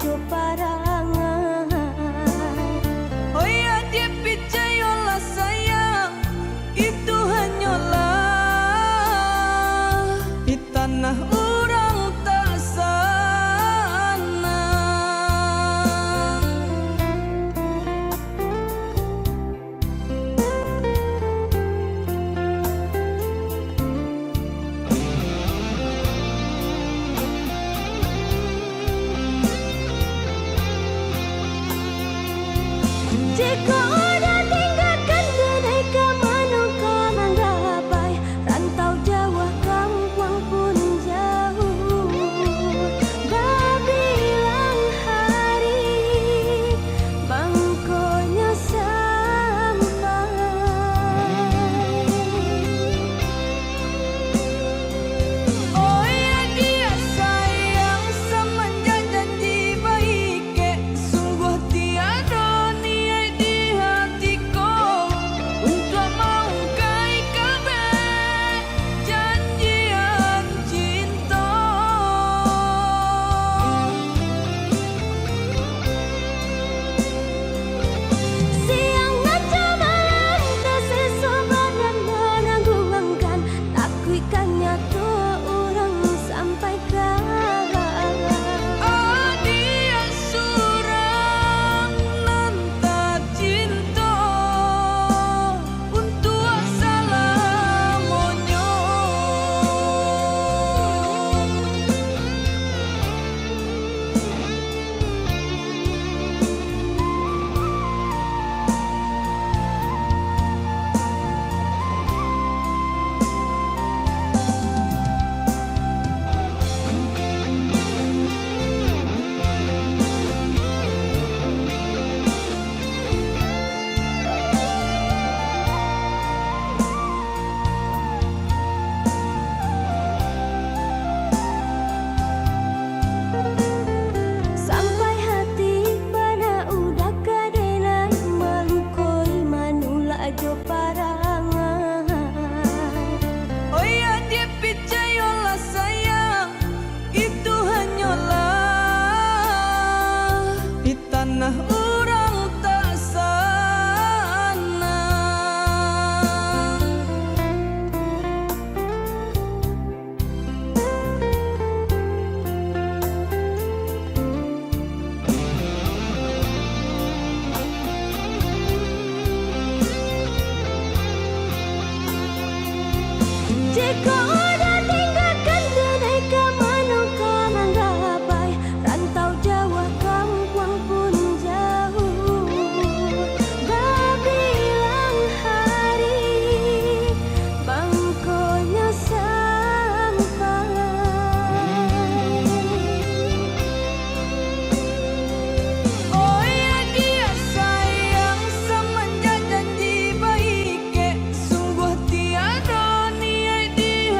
jo parangan. Oh ya dia percayalah sayang, itu hanyalah di tanah orang tak sana. Jika udah tinggalkan denai ke mana kau gapai, rantau Jawa kampung pun jauh. Babilang hari bangkonya sampai. Oh ya dia sayang semenjak janji baik, sungguh tiada niat di hatiku untuk mau kai kabeh janjian cinta. Siang ngaca malam terseso badan menangguhkan, takwikannya tuh orang sampaikan. Oh dia surang nanta cinta untuk salamonyo. Sampai hati pada udah kadenai melukoi manula jo parangan. Oh ya dia percayalah sayang, itu hanyalah di tanah orang tak sana. Jika udah tinggalkan denai ke mana kau gapai, rantau Jawa kampung pun jauh. Babilang hari bangkonya sampai. Oh ya dia sayang semenjak janji baik, sungguh tiada niat di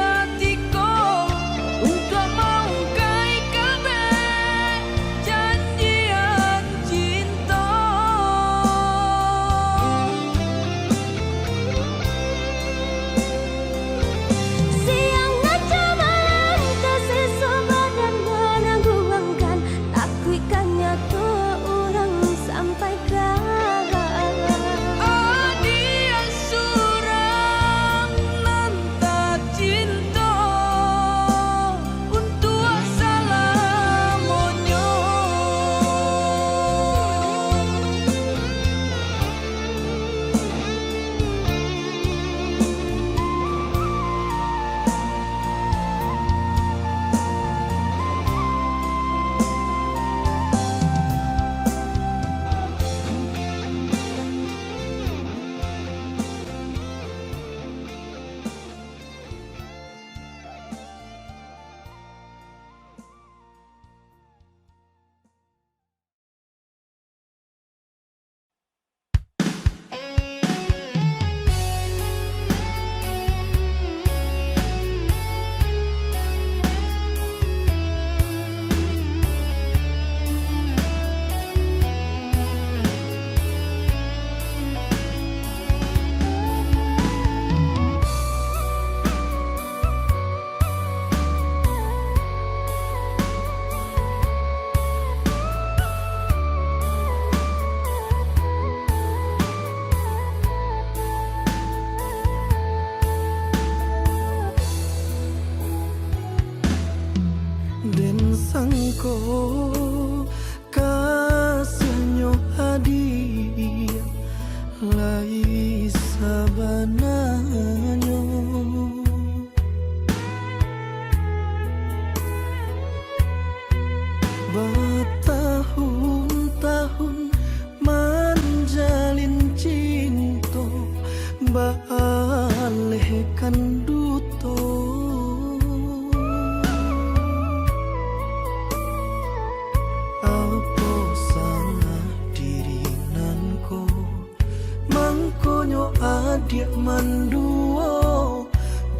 dia manduo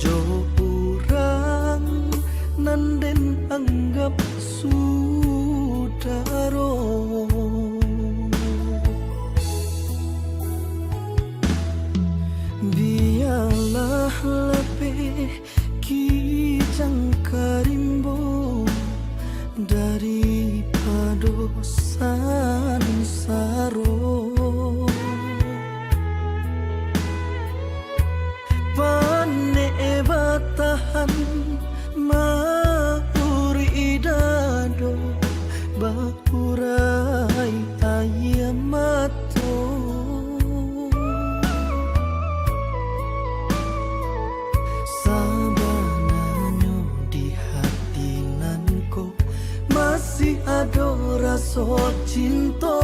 jo urang nanden anggap sudaro. Biarlah lebih kijang karimbo daripada sansaro. Pane batahan mauri idado bakurai ayamato. Sabananyo di hati nanko masih ada rasa cinta.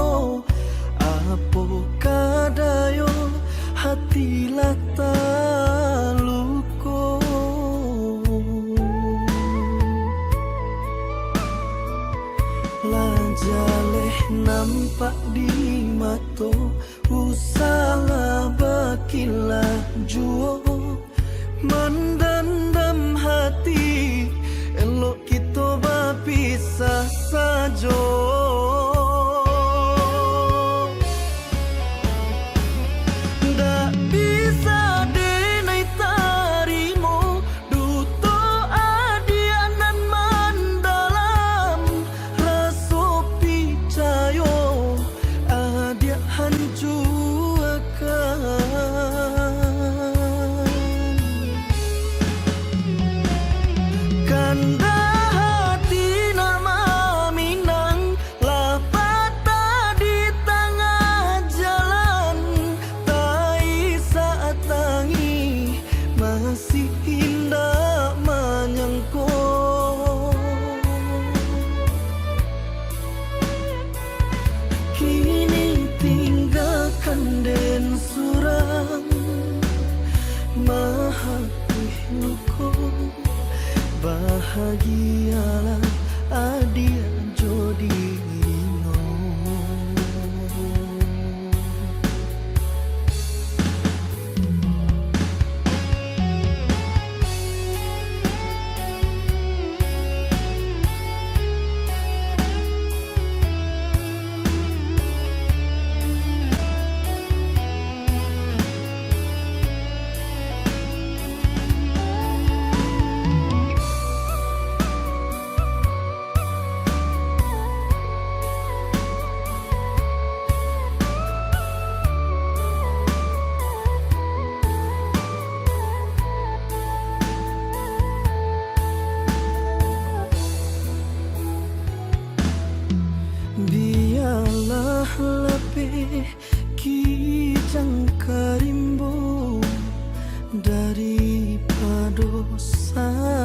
Apo kadayo hatilah taluko. Lajaleh nampak di mato usaha bakilah juo mendendam hati elok kita berpisah saja. Ndak bisa denai tarimo duto adianan mandalam raso picayo adia hancurkan. Kanda hati nama Minang lapata di tengah jalan. Tai saat tangi masih indah menyangko. Kini tinggalkan den surang mahapih luko. Bahagialah adia jodino. Biarlah lebih kijang karimbo daripada sansaro.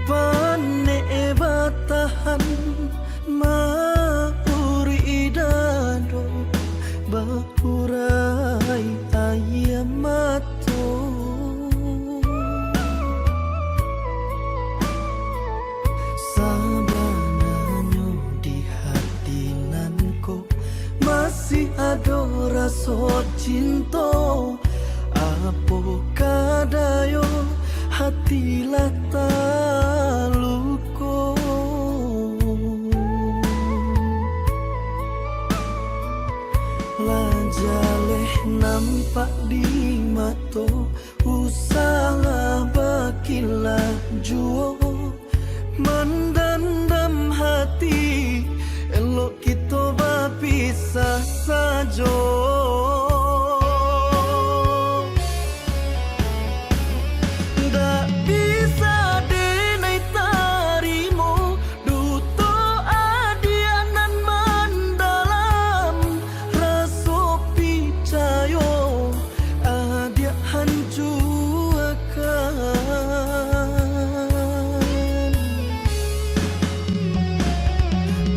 Pane batahan mauri idado bakurai ayamato. Sabananyo di hati nanko masih ada rasa cinta. Apo kadayo hatilah taluko. Lajaleh nampak di mato usaha bakilah juo mendendam hati elok kita berpisah saja. Ndak bisa denai tarimo duto adianan mandalam raso picayo adia hancurkan.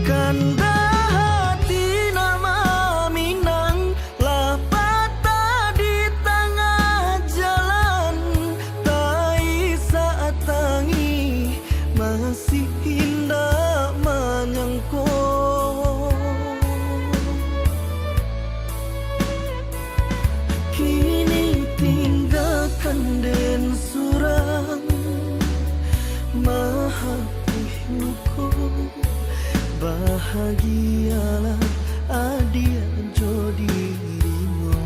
Kanda hati nama Minang lapata di tengah jalan. Tai saat tangi masih indah menyangko. bahagialah adia jo dirimu.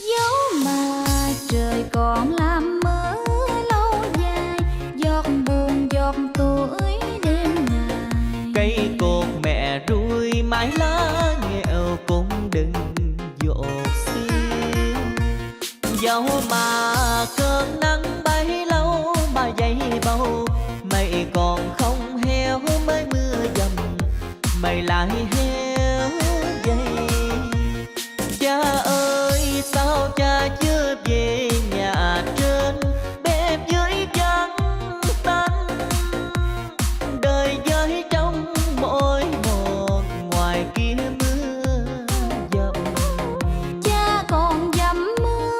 Dấu mà trời còn làm mơ lâu dài, giọt buồn giọt tuổi đêm ngày. Cây cột mẹ ruồi mái lá nghèo cũng đừng dột xiêu. Dẫu mà cơn nắng bay lâu mà dây bầu, mây còn không heo mới mưa dầm, mây lại heo dây. Cha ơi sao cha chưa về nhà trên, bếp dưới trắng tanh. Đời với trong mỗi một, ngoài kia mưa dầm. Cha còn dầm mưa,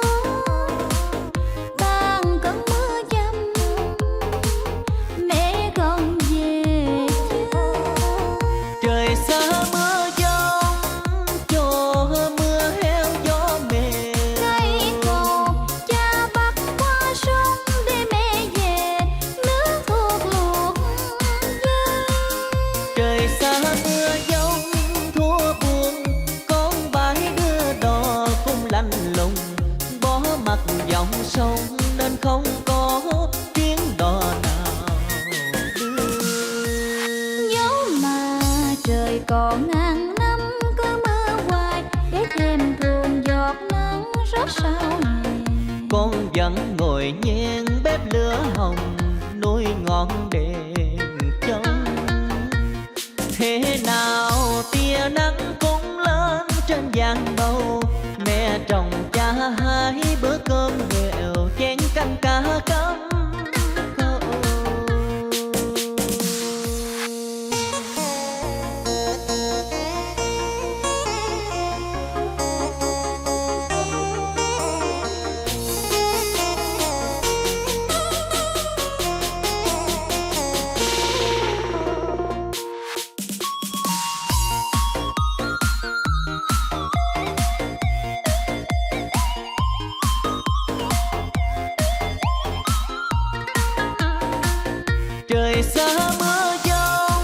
tan cơn mưa dầm. Mẹ còn về chưa? Trời xa mưa giông, cho mưa heo gió mềm. Cây cột cha bắt qua sông để mẹ về, nước thuộc luộc dơi. Trời xa mưa giông thua buồn, con bãi đưa đò cũng lạnh lùng. Bỏ mặt dòng sông nên không có chuyến đò nào đưa. Dẫu mà trời còn ngàn năm cứ mưa hoài, để thêm thương giọt nắng rớt sau này. Con vẫn ngồi nhen bếp lửa hồng, nuôi ngọn đèn trông. Thế nào tia nắng cũng lên trên giang bầu, mẹ trồng cha hai bữa cơm nghèo, chén canh cá cắm câu. Trời xa mưa giông,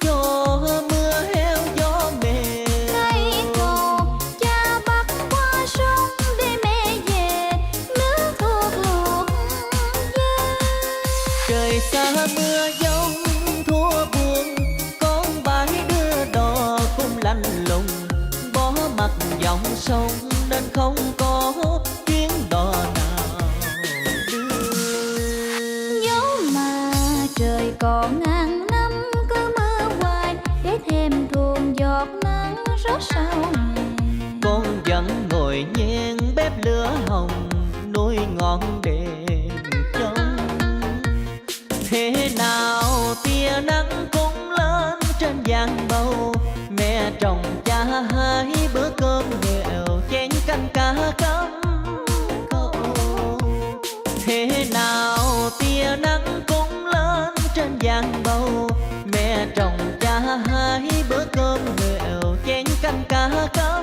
cho mưa heo gió mềm. Cây cột cha bắt qua sông để mẹ về, nước thuộc luộc dơi. Trời xa mưa giông thua buồn, con bãi đưa đò cũng lạnh lùng. Bỏ mặt dòng sông nên không có chuyến đò nào đưa. Dẫu mà trời còn ngàn năm cứ mưa hoài, để thêm thuồng giọt nắng rớt sau này. Con vẫn ngồi nhen bếp lửa hồng, nuôi ngọn đèn trông. Thế nào tia nắng cũng lên trên giang bầu, mẹ trồng cha hai bữa cơm nghèo, chén canh cá cắm câu. Thế nào tia nắng cũng lên trên giang bầu, mẹ trồng cha hai bữa cơm nghèo, chén canh cá cắm câu.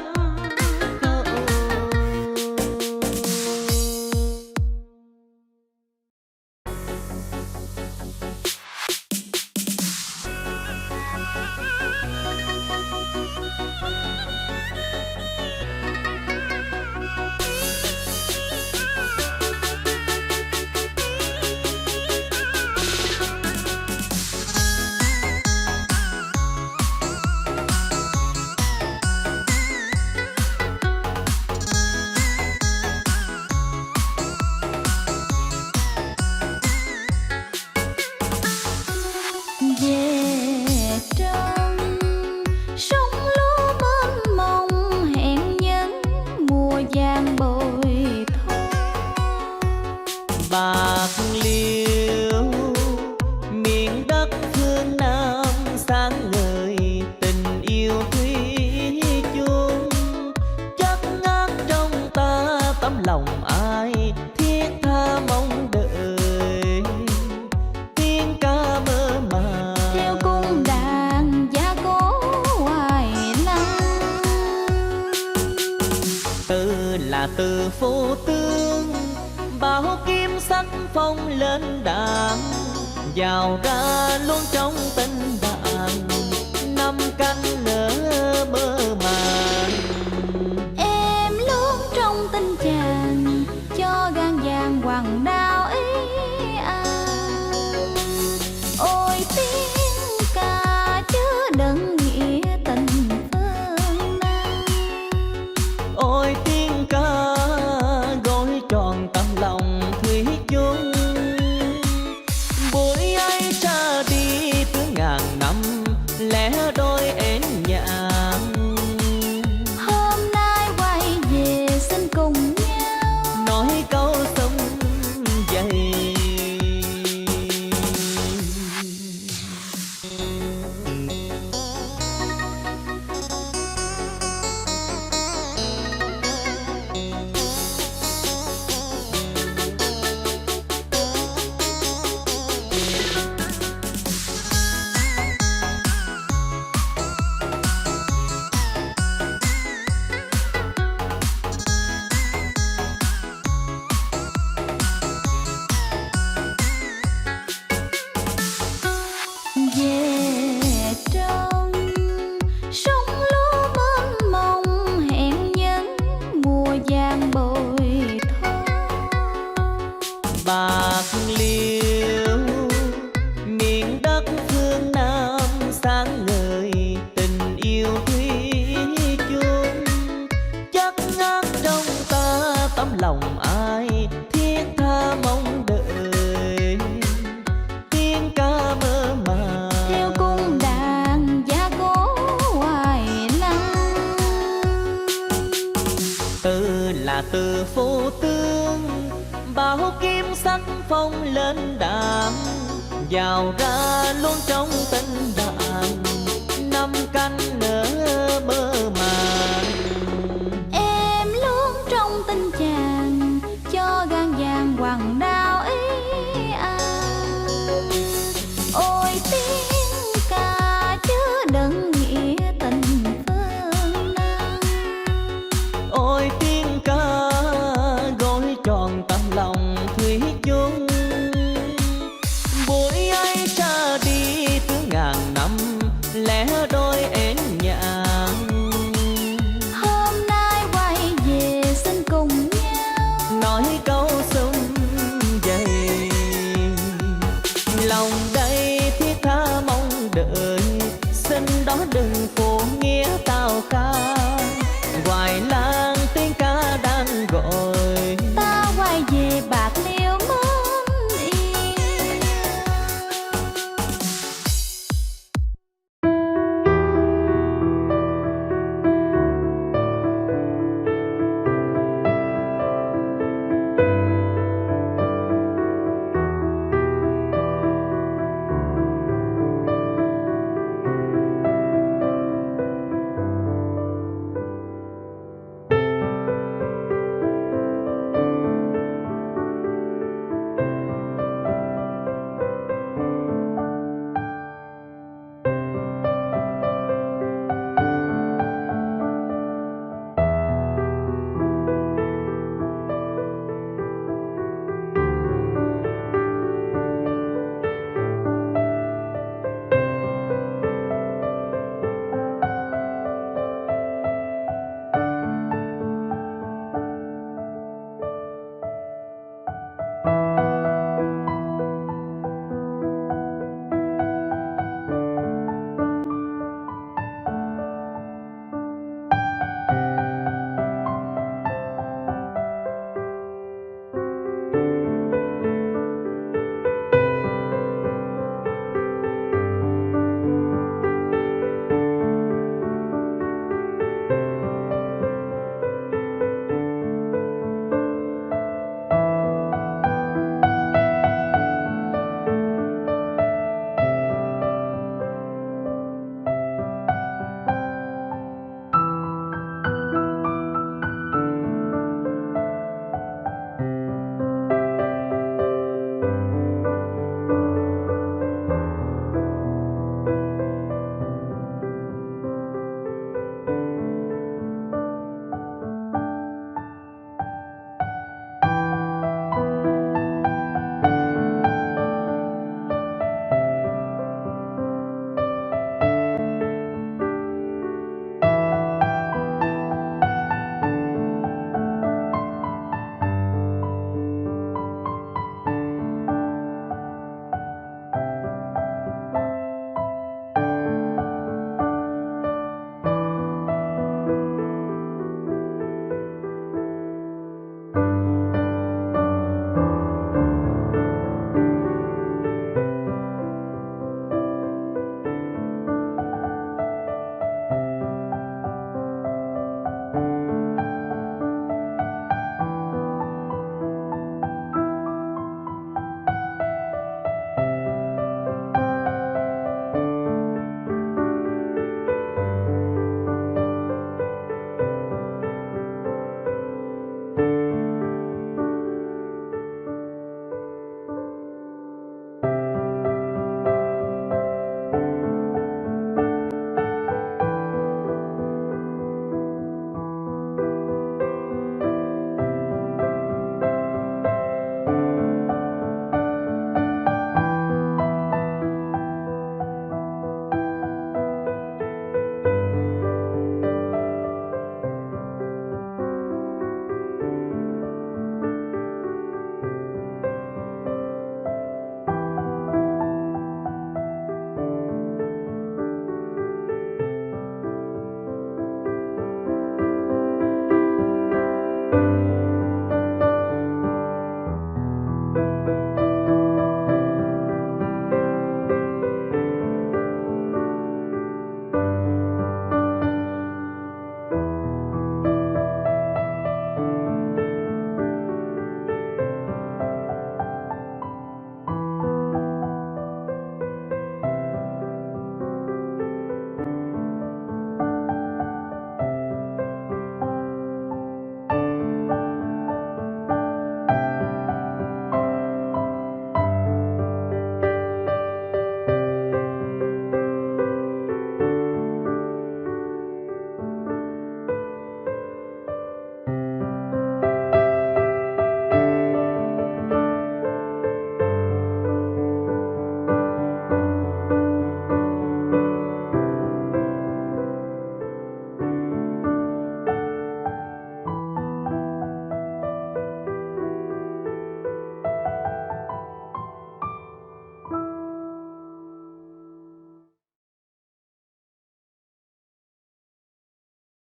là từ phố tướng, bao kim sắc phong lên đàn, vào ra luôn trong tình bạn, năm canh nở mơ màng. Em luôn trong tình chàng, cho gan vàng hoàng đao ý an. Ôi tiếng ca chứa đựng nghĩa tình phương Nam. Ôi tiếng ca gói tròn tấm lòng thủy chung, buổi ấy ra đi từ ngàn năm lẽ đôi én nhạn. Hôm nay quay về xin cùng nhau, Nói câu sông dày. về trong sông lúa mênh mông, hẹn nhân mùa vàng bội thu. Bạc Liêu miền đất phương Nam sáng ngời tình yêu thủy chung, chắc ngát trong ta tấm lòng ai thiết tha mong đợi. Tiếng ca mơ màng Theo cung đàn gia cố hoài năng, từ là từ phố tướng, bao kim sắc phong lên đàn, vào ra luôn trong tình bạn, năm canh nở mơ màng. em luôn trong tình chàng, cho gan vàng hoàng đao ý an. Ôi tiếng ca chứa đựng nghĩa tình phương Nam. Ôi tiếng ca gói tròn tấm lòng thủy chung, buổi ấy ra đi từ ngàn năm lẽ đôi én nhạn. Hôm nay quay về xin cùng nhau, Nói câu sông dày. Lòng đây thiết tha mong đợi, xin đó đừng phụ nghĩa tào khát.